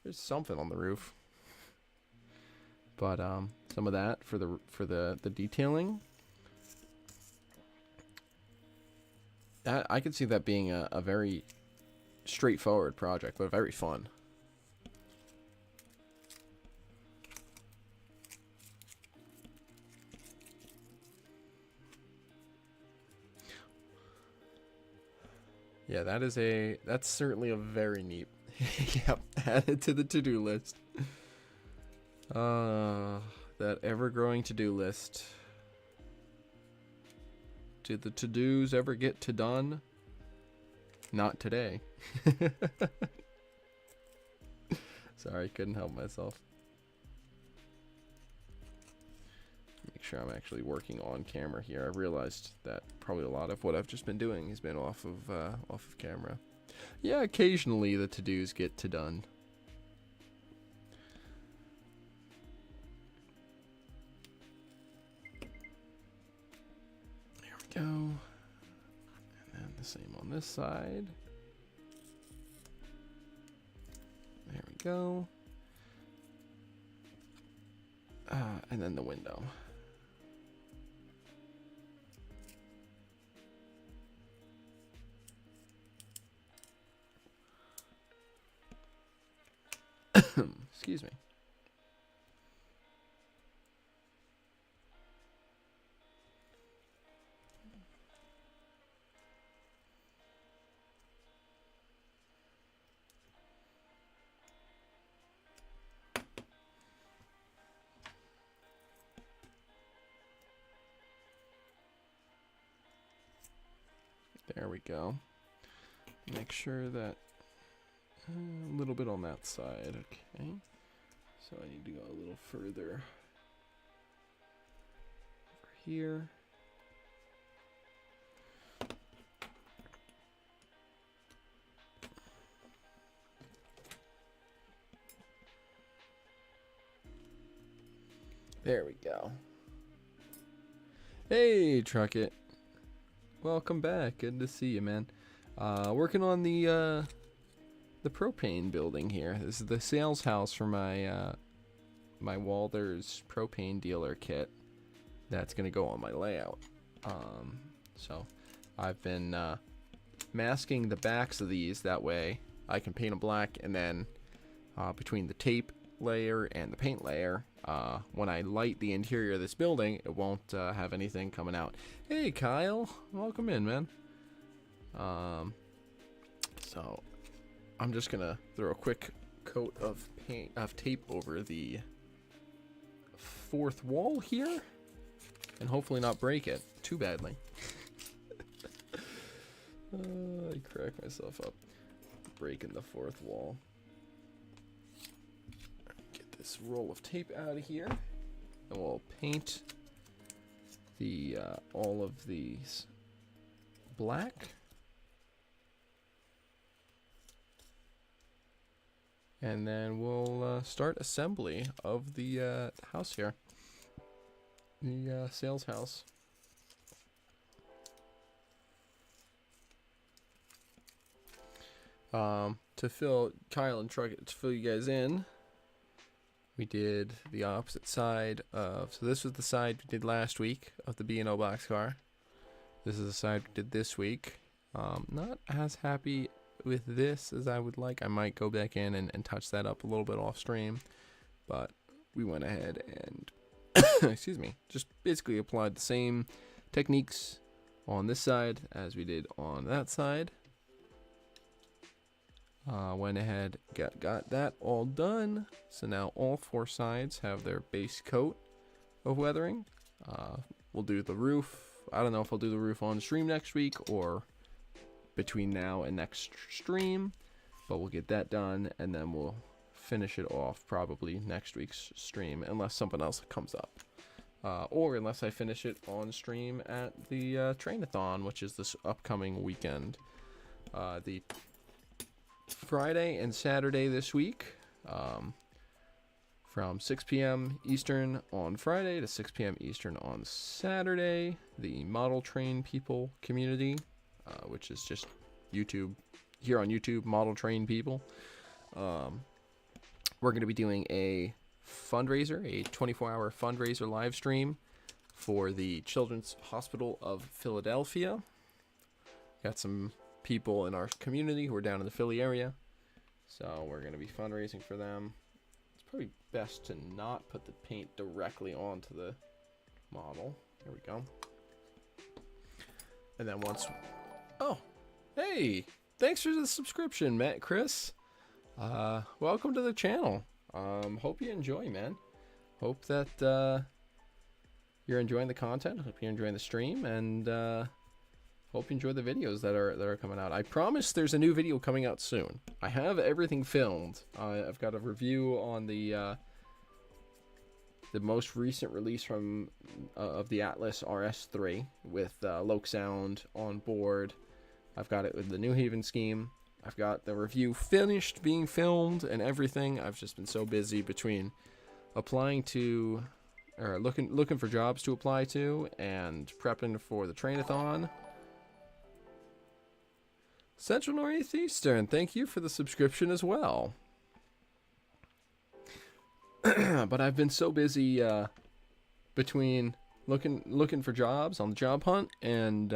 A: There's something on the roof. But some of that for the detailing. That I could see that being a very straightforward project, but very fun. Yeah, that's certainly a very neat. Yep, added to the to-do list. That ever-growing to-do list. Did the to-dos ever get to done? Not today. Sorry, couldn't help myself. Make sure I'm actually working on camera here. I realized that probably a lot of what I've just been doing has been off of camera. Yeah, occasionally the to-dos get to done. Go. And then the same on this side. There we go. And then the window. Excuse me. There we go. Make sure that A little bit on that side, okay. So I need to go a little further over here. There we go. Hey, Truckit. Welcome back. Good to see you, man. Working on the propane building here. This is the sales house for my my Walthers Propane Dealer kit. That's gonna go on my layout. So I've been masking the backs of these. That way I can paint them black, and then between the tape layer and the paint layer, when I light the interior of this building, it won't have anything coming out. Hey Kyle, welcome in, man. So I'm just gonna throw a quick coat of tape over the fourth wall here, and hopefully not break it too badly. I crack myself up breaking the fourth wall. This roll of tape out of here, and we'll paint the all of these black, and then we'll start assembly of the house here, the sales house. To fill Kyle and Truck, to fill you guys in, we did the opposite side of, so this was the side we did last week of the B&O boxcar. This is the side we did this week. Not as happy with this as I would like. I might go back in and touch that up a little bit off stream, but we went ahead and, excuse me, just basically applied the same techniques on this side as we did on that side. Went ahead, got that all done. So now all four sides have their base coat of weathering. We'll do the roof. I don't know if I'll do the roof on stream next week or between now and next stream, but we'll get that done, and then we'll finish it off probably next week's stream, unless something else comes up. Or unless I finish it on stream at the train-a-thon, which is this upcoming weekend. The Friday and Saturday this week, from 6 p.m. Eastern on Friday to 6 p.m. Eastern on Saturday, the model train people community, which is just YouTube, here on YouTube, model train people. We're going to be doing a fundraiser, a 24-hour fundraiser live stream for the Children's Hospital of Philadelphia. Got some people in our community who are down in the Philly area, so we're going to be fundraising for them. It's probably best to not put the paint directly onto the model. There we go. And then once, oh, hey, thanks for the subscription, Matt, Chris. Welcome to the channel. Hope you enjoy, man. Hope that you're enjoying the content. Hope you're enjoying the stream, and hope you enjoy the videos that are coming out. I promise there's a new video coming out soon. I have everything filmed. I've got a review on the most recent release from of the Atlas RS3 with Loke Sound on board. I've got it with the New Haven scheme. I've got the review finished, being filmed, and everything. I've just been so busy between applying to, or looking for jobs to apply to, and prepping for the train-a-thon. Central Northeastern, thank you for the subscription as well. But I've been so busy between looking for jobs on the job hunt and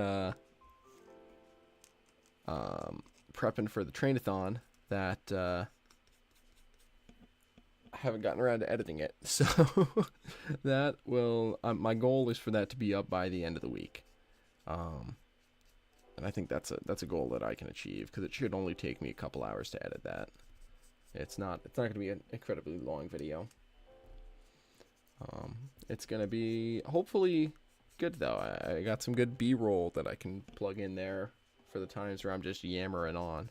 A: prepping for the train-a-thon that I haven't gotten around to editing it. So that will, my goal is for that to be up by the end of the week. And I think that's a goal that I can achieve, because it should only take me a couple hours to edit that. It's not going to be an incredibly long video. It's going to be hopefully good though. I got some good B-roll that I can plug in there for the times where I'm just yammering on.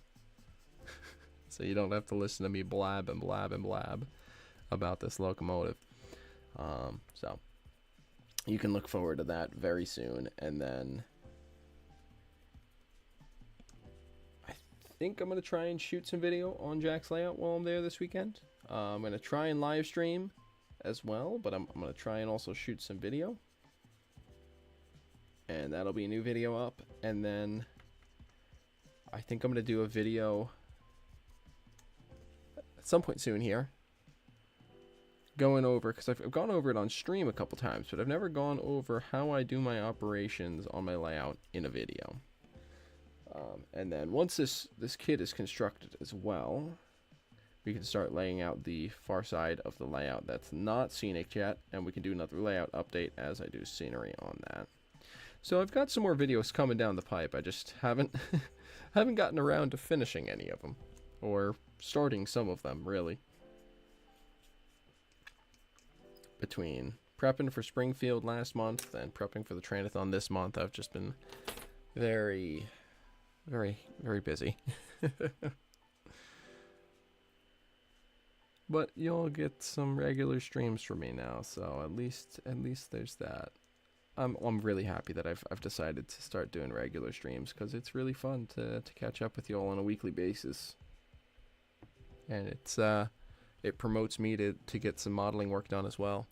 A: so you don't have to listen to me blab and blab and blab about this locomotive. So you can look forward to that very soon. And then I think I'm going to try and shoot some video on Jack's layout while I'm there this weekend. I'm going to try and live stream as well, but I'm going to try and also shoot some video. And that'll be a new video up. And then I think I'm going to do a video at some point soon here, going over, because I've gone over it on stream a couple times, but I've never gone over how I do my operations on my layout in a video. And then once this kit is constructed as well, we can start laying out the far side of the layout that's not scenic yet, and we can do another layout update as I do scenery on that. So I've got some more videos coming down the pipe. I just haven't haven't gotten around to finishing any of them, or starting some of them, really. Between prepping for Springfield last month and prepping for the Trainathon this month, I've just been very, very, very busy. But you'll get some regular streams from me now, so at least there's that. I'm really happy that I've decided to start doing regular streams, because it's really fun to catch up with you all on a weekly basis. And it promotes me to get some modeling work done as well,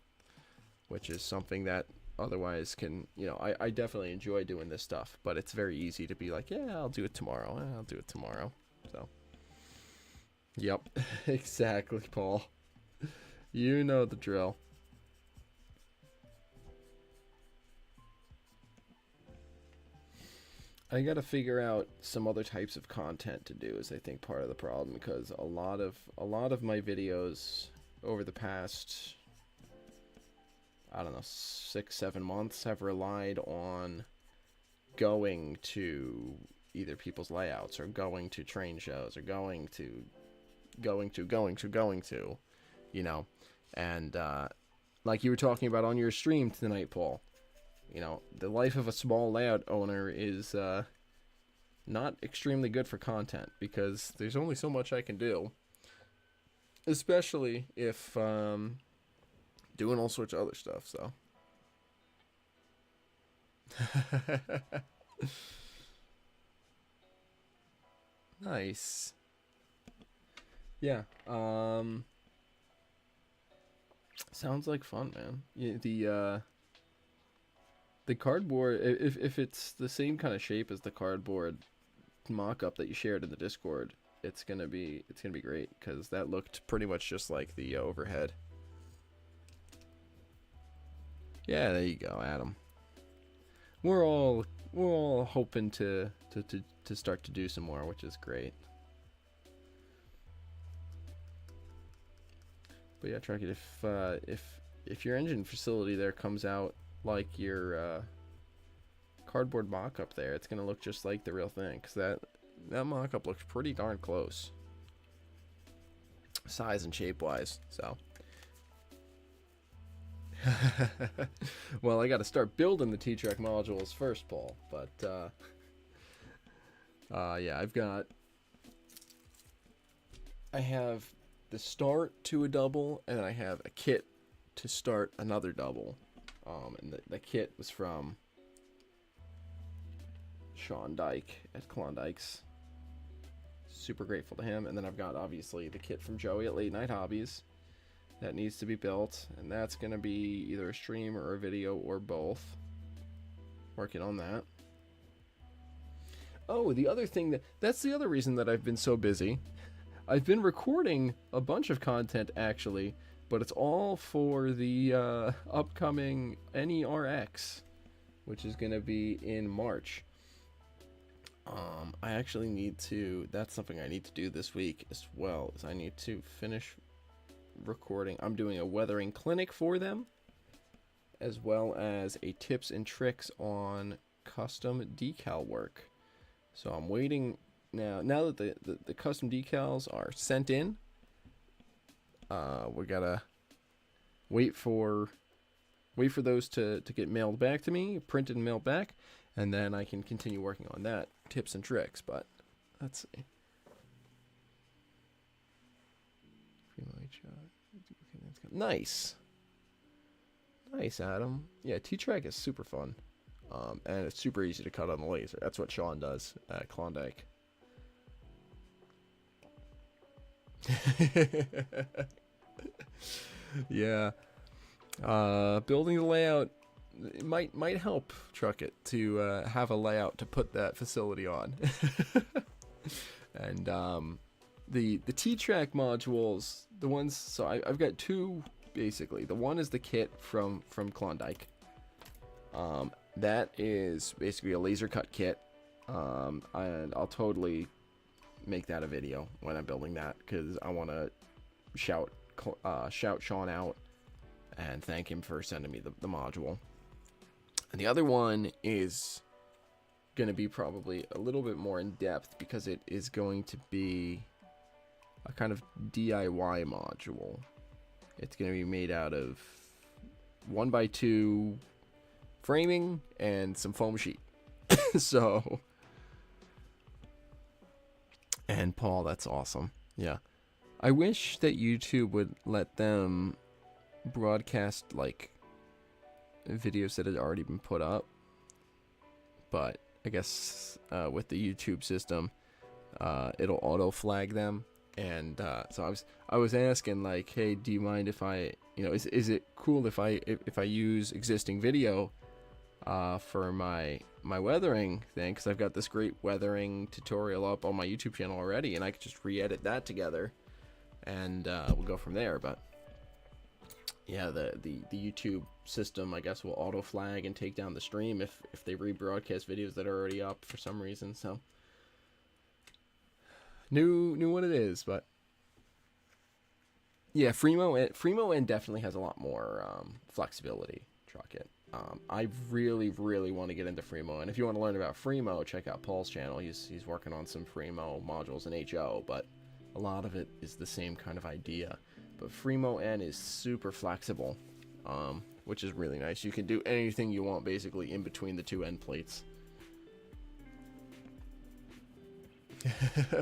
A: which is something that otherwise can, I definitely enjoy doing this stuff, but it's very easy to be like, yeah, I'll do it tomorrow. I'll do it tomorrow. So, yep, exactly, Paul. You know the drill. I gotta figure out some other types of content to do, is I think part of the problem, because a lot of my videos over the past, I don't know, 6-7 months have relied on going to either people's layouts or going to train shows or going to, and like you were talking about on your stream tonight, Paul. The life of a small layout owner is not extremely good for content, because there's only so much I can do, especially if doing all sorts of other stuff, so. Nice. Yeah, sounds like fun, man. Yeah, the cardboard, if it's the same kind of shape as the cardboard mock-up that you shared in the Discord, it's gonna be great, because that looked pretty much just like the overhead. Yeah, there you go, Adam. We're all hoping to start to do some more, which is great. But yeah, Truckett, if your engine facility there comes out like your cardboard mock-up there, it's gonna look just like the real thing, because that mock-up looks pretty darn close, size and shape wise. So well, I got to start building the T-Track modules first, Paul, but yeah, I have the start to a double, and I have a kit to start another double. And the kit was from Sean Dyke at Klondike's. Super grateful to him. And then I've got, obviously, the kit from Joey at Late Night Hobbies that needs to be built. And that's going to be either a stream or a video or both. Working on that. Oh, the other thing that's the other reason that I've been so busy. I've been recording a bunch of content, actually, but it's all for the upcoming NERX, which is going to be in March. I actually need to, that's something I need to do this week as well, is I need to finish recording. I'm doing a weathering clinic for them, as well as a tips and tricks on custom decal work. So I'm waiting now that the custom decals are sent in. We gotta wait for those to get mailed back to me, printed and mailed back, and then I can continue working on that, tips and tricks. But let's see. Nice. Nice, Adam. Yeah, T-Track is super fun. And it's super easy to cut on the laser. That's what Sean does at Klondike. Yeah. Building the layout, it might help Truck It to have a layout to put that facility on. And the T-Track modules, the ones, so I've got two basically. The one is the kit from Klondike. That is basically a laser cut kit, and I'll totally make that a video when I'm building that, because I want to shout Sean out and thank him for sending me the module. And the other one is going to be probably a little bit more in depth, because it is going to be a kind of DIY module. It's going to be made out of 1x2 framing and some foam sheet. So, and Paul, that's awesome. Yeah, I wish that YouTube would let them broadcast like videos that had already been put up, but I guess with the YouTube system, it'll auto flag them. And so I was asking, like, hey, do you mind if I, is it cool if I use existing video for my weathering thing, because I've got this great weathering tutorial up on my YouTube channel already, and I could just re-edit that together, and we'll go from there. But yeah, the YouTube system, I guess, will auto flag and take down the stream if they rebroadcast videos that are already up for some reason. So knew what it is. But yeah, Freemo N definitely has a lot more flexibility. Truck It. I really want to get into Freemo, and if you want to learn about Freemo, check out Paul's channel. He's working on some Freemo modules in HO, but a lot of it is the same kind of idea. But Freemo N is super flexible, which is really nice. You can do anything you want basically in between the two end plates.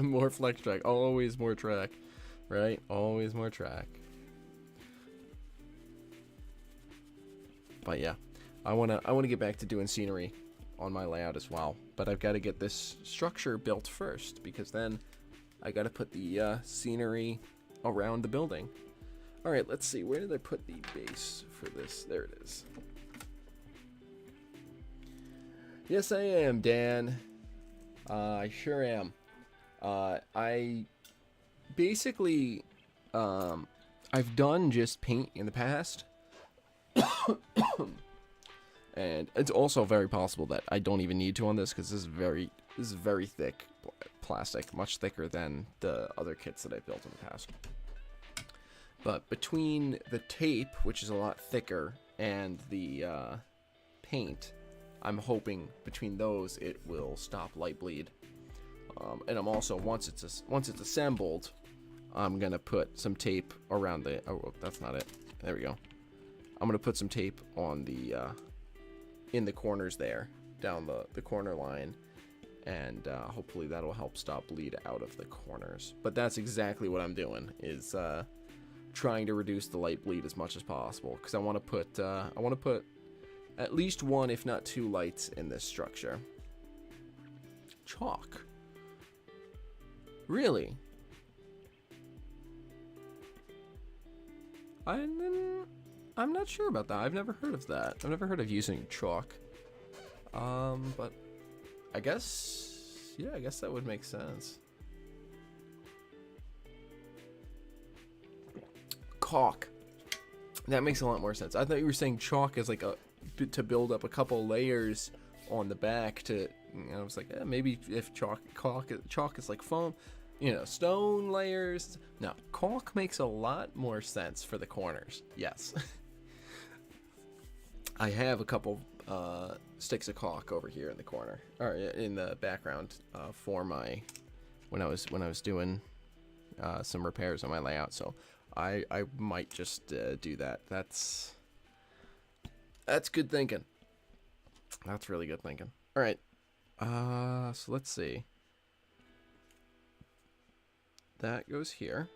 A: More flex track, always more track, right? Always more track. But yeah, I wanna get back to doing scenery on my layout as well. But I've got to get this structure built first, because then I got to put the scenery around the building. All right, let's see. Where did I put the base for this? There it is. Yes, I am, Dan. I sure am. I basically, I've done just paint in the past. And it's also very possible that I don't even need to on this, because this is very thick plastic, much thicker than the other kits that I've built in the past. But between the tape, which is a lot thicker, and the paint, I'm hoping between those it will stop light bleed. And I'm also, once it's assembled, I'm gonna put some tape around the. Oh, that's not it. There we go. I'm gonna put some tape on the in the corners there, down the corner line, and hopefully that'll help stop bleed out of the corners. But that's exactly what I'm doing, is trying to reduce the light bleed as much as possible, because I want to put at least one, if not two, lights in this structure. Chalk. Really? I'm not sure about that. I've never heard of that. I've never heard of using chalk. But I guess, yeah, I guess that would make sense. Caulk. That makes a lot more sense. I thought you were saying chalk as like to build up a couple layers on the back to, I was like, maybe if chalk is like foam, stone layers. No, caulk makes a lot more sense for the corners. Yes. I have a couple sticks of caulk over here in the corner, or in the background, for my when I was doing some repairs on my layout. So I might just do that. That's good thinking. That's really good thinking. All right. So let's see. That goes here.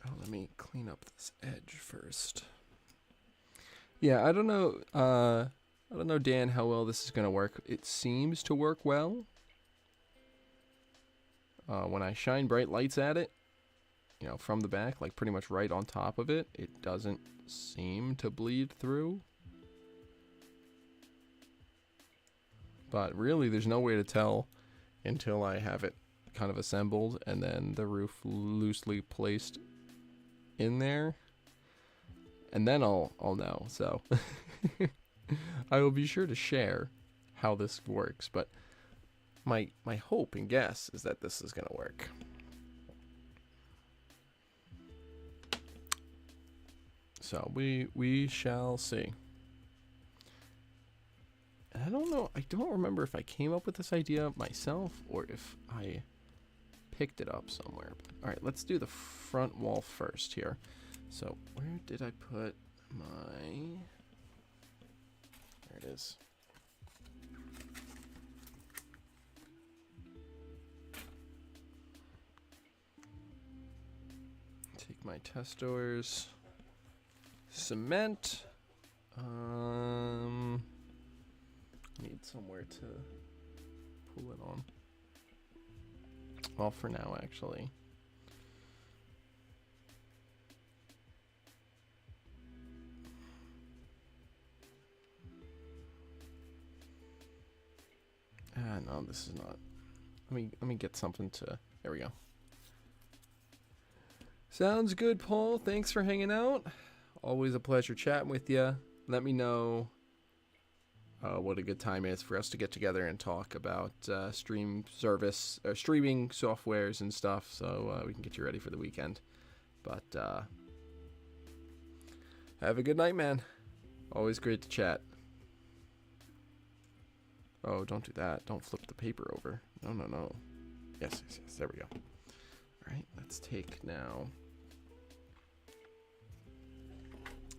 A: Oh, let me clean up this edge first. Yeah, I don't know. I don't know, Dan, how well this is gonna work. It seems to work well. When I shine bright lights at it, you know, from the back, like pretty much right on top of it, it doesn't seem to bleed through. But really, there's no way to tell until I have it kind of assembled and then the roof loosely placed in there. And then I'll know. So I will be sure to share how this works. But my hope and guess is that this is going to work. So we shall see. And I don't know, I don't remember if I came up with this idea myself or if I picked it up somewhere. All right, let's do the front wall first here. So where did I put my... There it is. Take my test doors. Cement. Need somewhere to pull it on. Well, for now, actually. No, this is not. Let me get something to. There we go. Sounds good, Paul. Thanks for hanging out. Always a pleasure chatting with you. Let me know what a good time is for us to get together and talk about streaming softwares and stuff, so we can get you ready for the weekend. But have a good night, man. Always great to chat. Oh, don't do that. Don't flip the paper over. No. Yes. There we go. All right, let's take now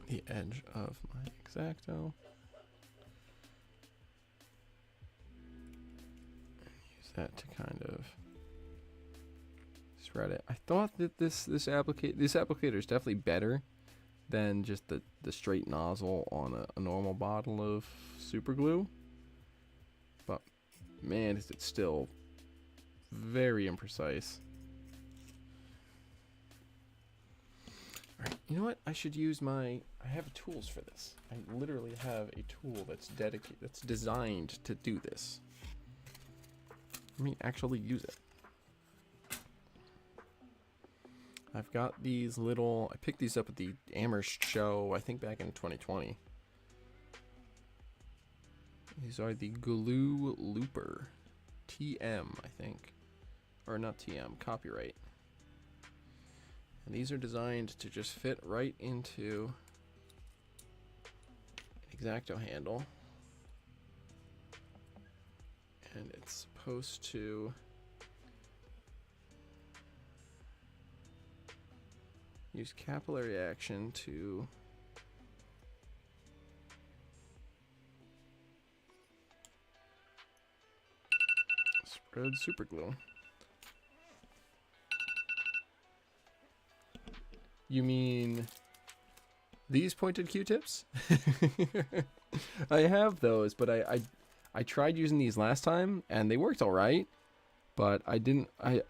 A: the edge of my X-Acto. Use that to kind of spread it. I thought that this applicator is definitely better than just the straight nozzle on a normal bottle of super glue. But man, is it still very imprecise. Alright, you know what? I should use I have tools for this. I literally have a tool that's designed to do this. Let me actually use it. I've got these I picked these up at the Amherst show, I think back in 2020. These are the Glue Looper. TM, I think. Or not TM, copyright. And these are designed to just fit right into an X-Acto handle. And it's supposed to use capillary action to spread super glue. You mean these pointed Q-tips? I have those, but I tried using these last time and they worked all right, but I didn't I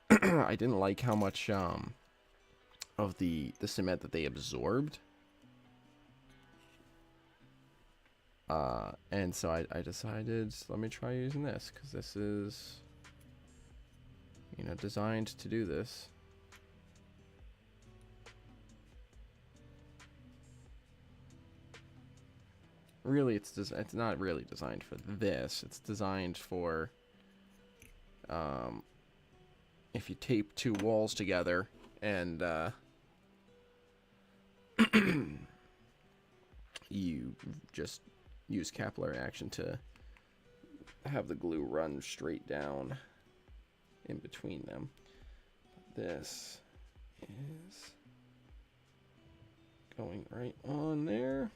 A: didn't like how much of the cement that they absorbed. And so I decided, let me try using this, because this is, you know, designed to do this. Really, it's not really designed for this. It's designed for if you tape two walls together and you just use capillary action to have the glue run straight down in between them. This is going right on there.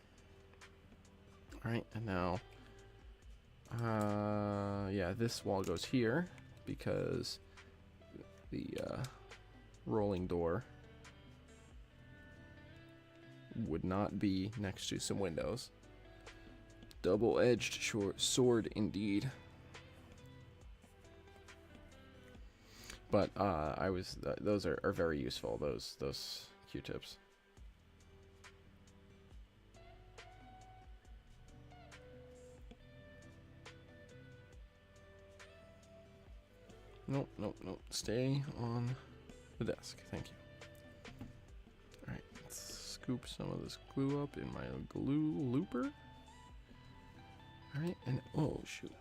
A: All right, and now, yeah, this wall goes here because the rolling door would not be next to some windows. Double-edged sword indeed. But those are very useful, those Q-tips. Nope, nope, nope. Stay on the desk. Thank you. Alright, let's scoop some of this glue up in my glue looper. Alright, and oh shoot.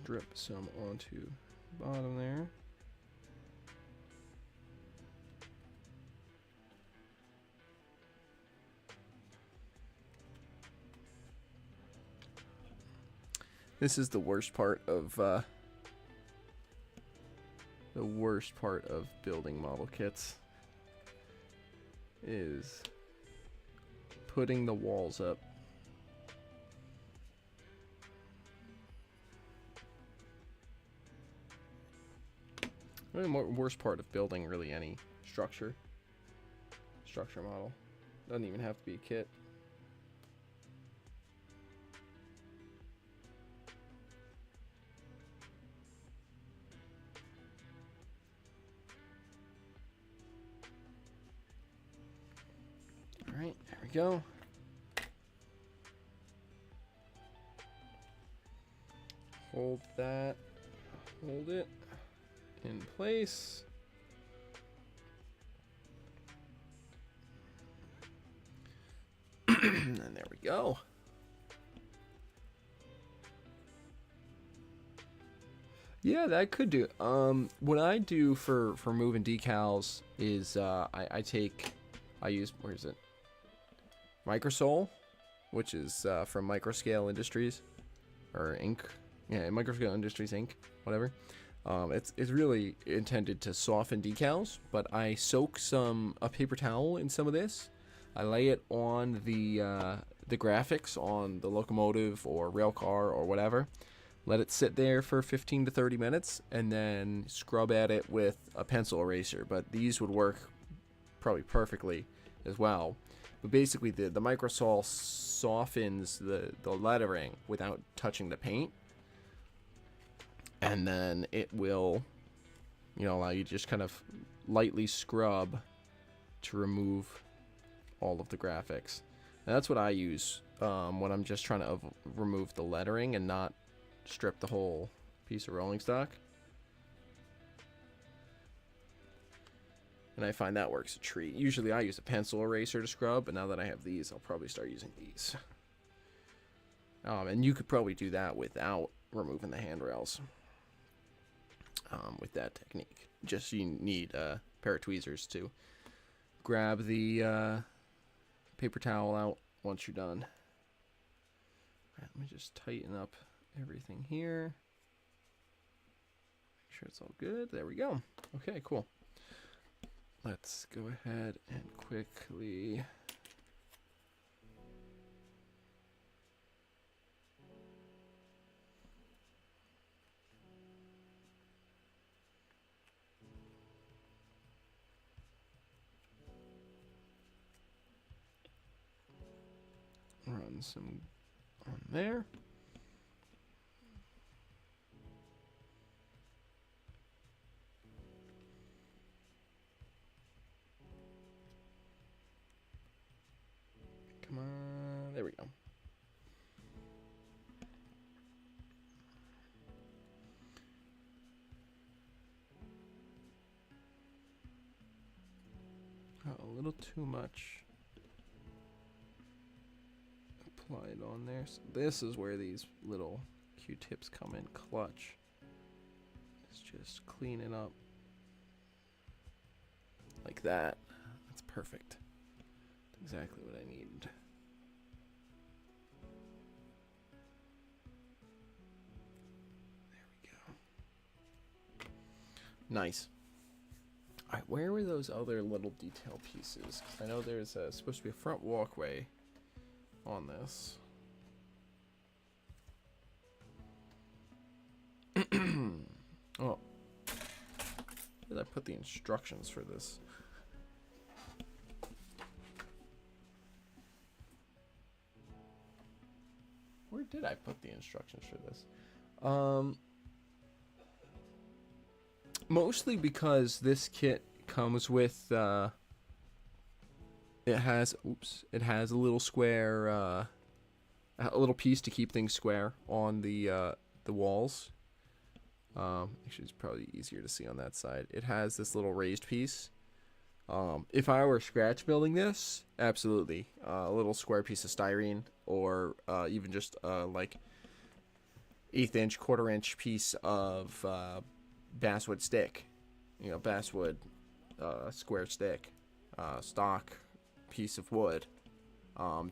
A: Drip some onto the bottom there. This is the worst part of building model kits, is putting the walls up. The worst part of building really any structure model. Doesn't even have to be a kit. All right, there we go. Hold it in place. And there we go. Yeah, that could do. What I do for moving decals is I use, where is it? Microsol, which is from Microscale Industries, or Inc. Yeah, Microscale Industries Inc. Whatever. It's really intended to soften decals, but I soak a paper towel in some of this. I lay it on the graphics on the locomotive or rail car or whatever. Let it sit there for 15 to 30 minutes, and then scrub at it with a pencil eraser. But these would work probably perfectly as well. But basically, the Microsol softens the lettering without touching the paint. And then it will, allow you to just kind of lightly scrub to remove all of the graphics. And that's what I use when I'm just trying to remove the lettering and not strip the whole piece of rolling stock. And I find that works a treat. Usually I use a pencil eraser to scrub, but now that I have these, I'll probably start using these. And you could probably do that without removing the handrails. With that technique, just you need a pair of tweezers to grab the paper towel out once you're done. All right, let me just tighten up everything here. Make sure it's all good. There we go. Okay, cool. Let's go ahead and quickly run some on there. Come on, there we go. A little too much applied on there. So this is where these little Q-tips come in clutch. It's just clean it up like that. That's perfect. That's exactly what I need. There we go. Nice. All right, where were those other little detail pieces? 'Cause I know there's supposed to be a front walkway on this. Oh, did I put the instructions for this? Where did I put the instructions for this? Mostly because this kit comes with it has a little square a little piece to keep things square on the walls. Actually, it's probably easier to see on that side. It has this little raised piece. If I were scratch building this, absolutely, a little square piece of styrene, or even just like 1/8 inch, 1/4 inch piece of basswood stick, basswood square stick, stock piece of wood,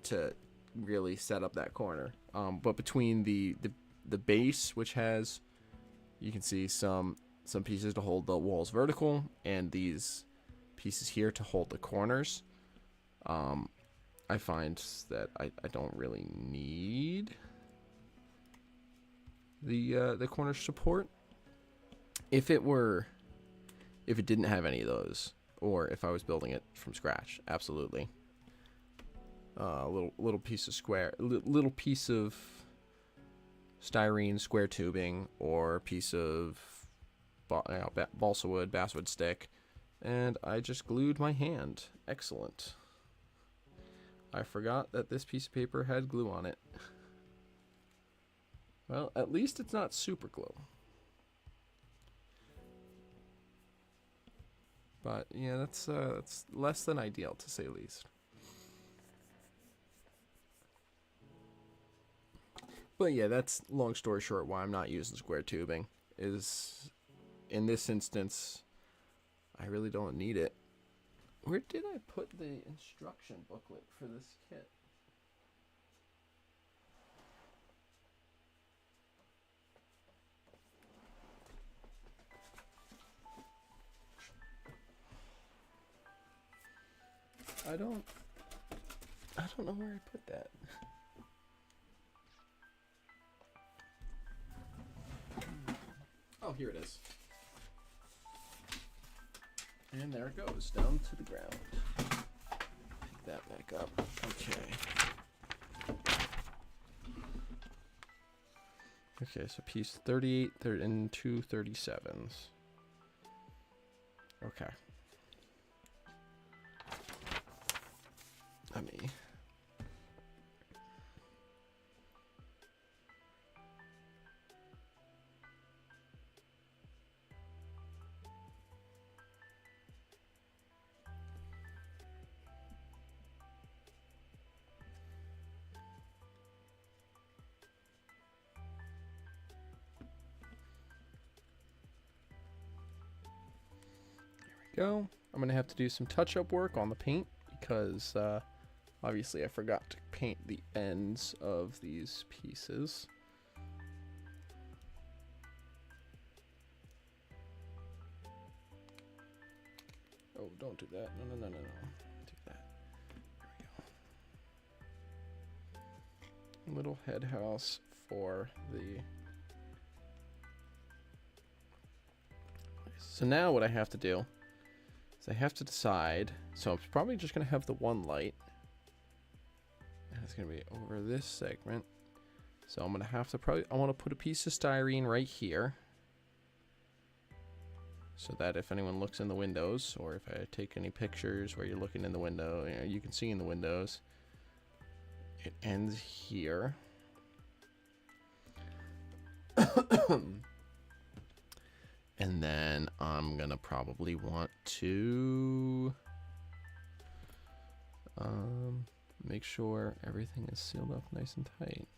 A: to really set up that corner. But between the base, which has, you can see some pieces to hold the walls vertical, and these pieces here to hold the corners, I find that I don't really need the corner support. If it didn't have any of those, or if I was building it from scratch, absolutely. Little piece of little piece of styrene square tubing, or a piece of balsa wood, basswood stick, and I just glued my hand. Excellent. I forgot that this piece of paper had glue on it. Well, at least it's not super glue. But yeah, that's less than ideal, to say the least. But yeah, that's, long story short, why I'm not using square tubing. Is, in this instance, I really don't need it. Where did I put the instruction booklet for this kit? I don't know where I put that. Oh, here it is. And there it goes, down to the ground. Pick that back up. Okay, so piece 38 and 2 37s. Okay. Let me. Go. I'm gonna have to do some touch-up work on the paint because obviously I forgot to paint the ends of these pieces. Oh, don't do that. No. Do that. There we go. Little head house for the... So now what I have to do, I have to decide, so I'm probably just going to have the one light, and it's going to be over this segment, so I'm going to have to I want to put a piece of styrene right here, so that if anyone looks in the windows, or if I take any pictures where you're looking in the window, you can see in the windows, it ends here. And then I'm gonna probably want to make sure everything is sealed up nice and tight.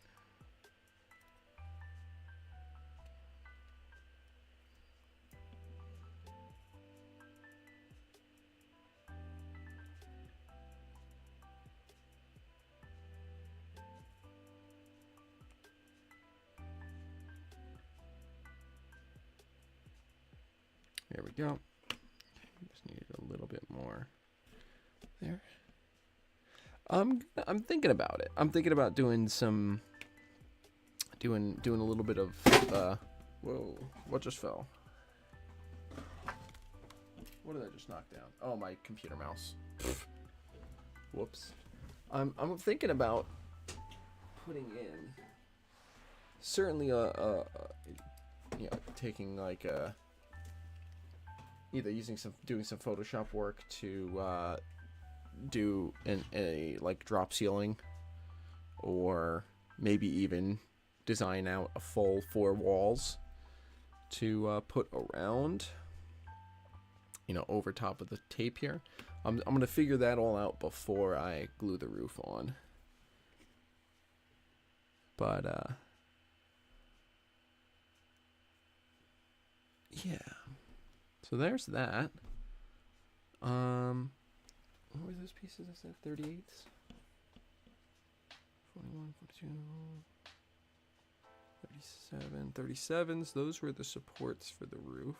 A: There we go. Just needed a little bit more there. I'm thinking about it. I'm thinking about doing some doing a little bit of whoa, what just fell? What did I just knock down? Oh, my computer mouse. Whoops. I'm thinking about putting in certainly taking like either doing some Photoshop work to do a like drop ceiling, or maybe even design out a full 4 walls to put around, over top of the tape here. I'm gonna figure that all out before I glue the roof on. But yeah. So there's that. What were those pieces I said? 38s? 41, 42, 37. 37s. Those were the supports for the roof.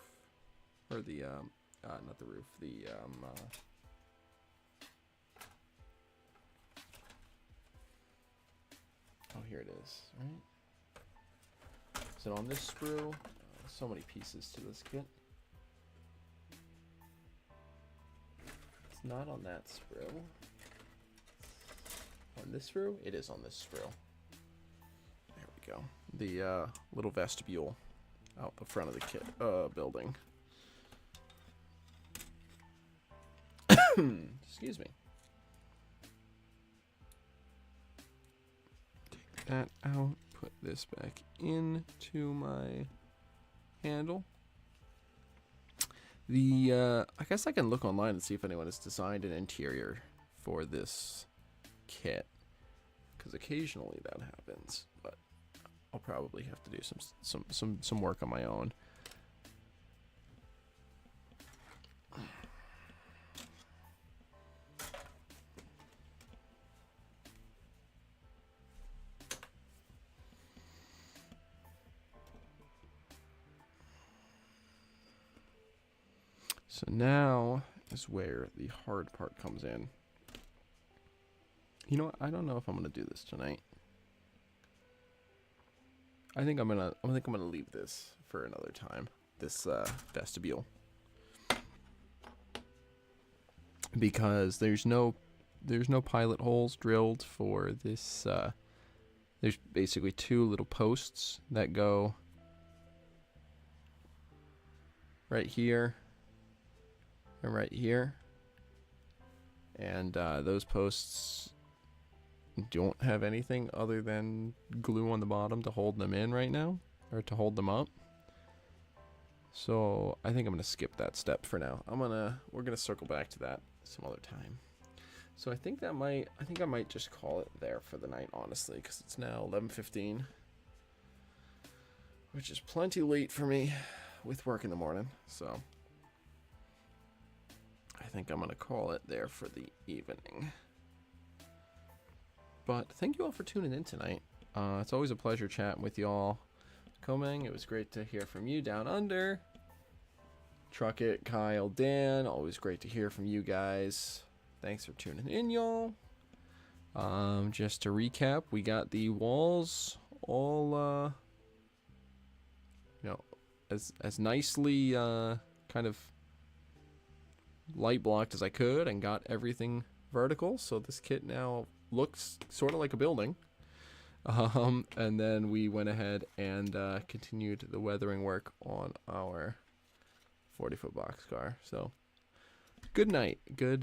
A: Or the, not the roof, oh, here it is, right? So on this sprue, so many pieces to this kit. It's not on that sprue. On this sprue? It is on this sprue. There we go. The little vestibule out the front of the kit building. Excuse me. Take that out. Put this back into my handle. I guess I can look online and see if anyone has designed an interior for this kit, because occasionally that happens, but I'll probably have to do some work on my own. So now is where the hard part comes in. You know what? I don't know if I'm gonna do this tonight. I think I'm gonna leave this for another time. This vestibule, because there's no pilot holes drilled for this. There's basically 2 little posts that go right here and right here, and those posts don't have anything other than glue on the bottom to hold them in right now, or to hold them up. So I think I'm gonna skip that step for now. We're gonna circle back to that some other time. So I think I might just call it there for the night, honestly, because it's now 11:15, which is plenty late for me with work in the morning. So I think I'm gonna call it there for the evening. But thank you all for tuning in tonight. It's always a pleasure chatting with y'all. Coming, it was great to hear from you down under. Truckett, Kyle, Dan, always great to hear from you guys. Thanks for tuning in, y'all. Just to recap, we got the walls all, as nicely kind of light blocked as I could, and got everything vertical. So this kit now looks sort of like a building. And then we went ahead and continued the weathering work on our 40-foot boxcar. So good night. Good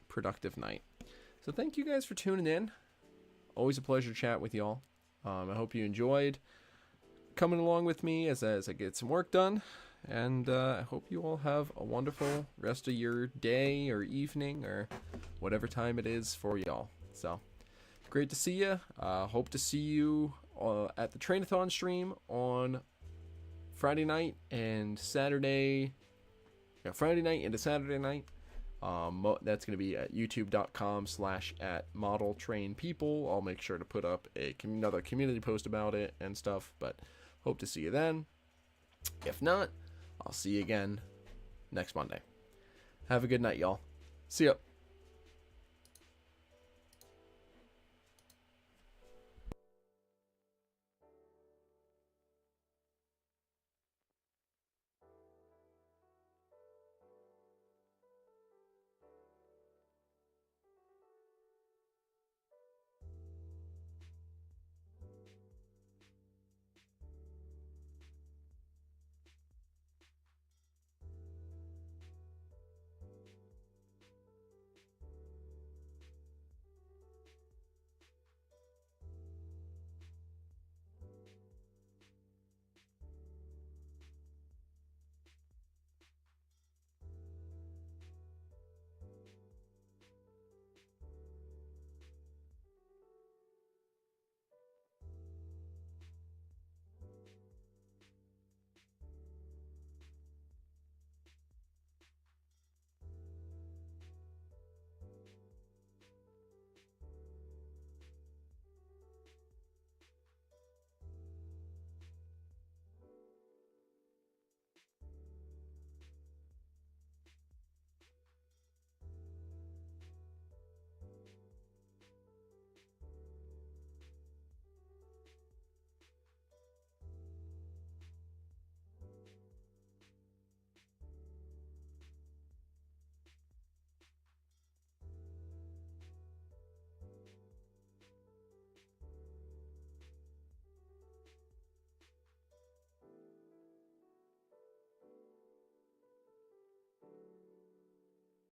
A: productive night. So thank you guys for tuning in. Always a pleasure to chat with y'all. I hope you enjoyed coming along with me as I get some work done. And I hope you all have a wonderful rest of your day or evening or whatever time it is for y'all. So great to see you. Hope to see you at the Trainathon stream on Friday night and Saturday. Yeah, Friday night into Saturday night. That's going to be at youtube.com/@modeltrainpeople. I'll make sure to put up another community post about it and stuff. But hope to see you then. If not, I'll see you again next Monday. Have a good night, y'all. See ya.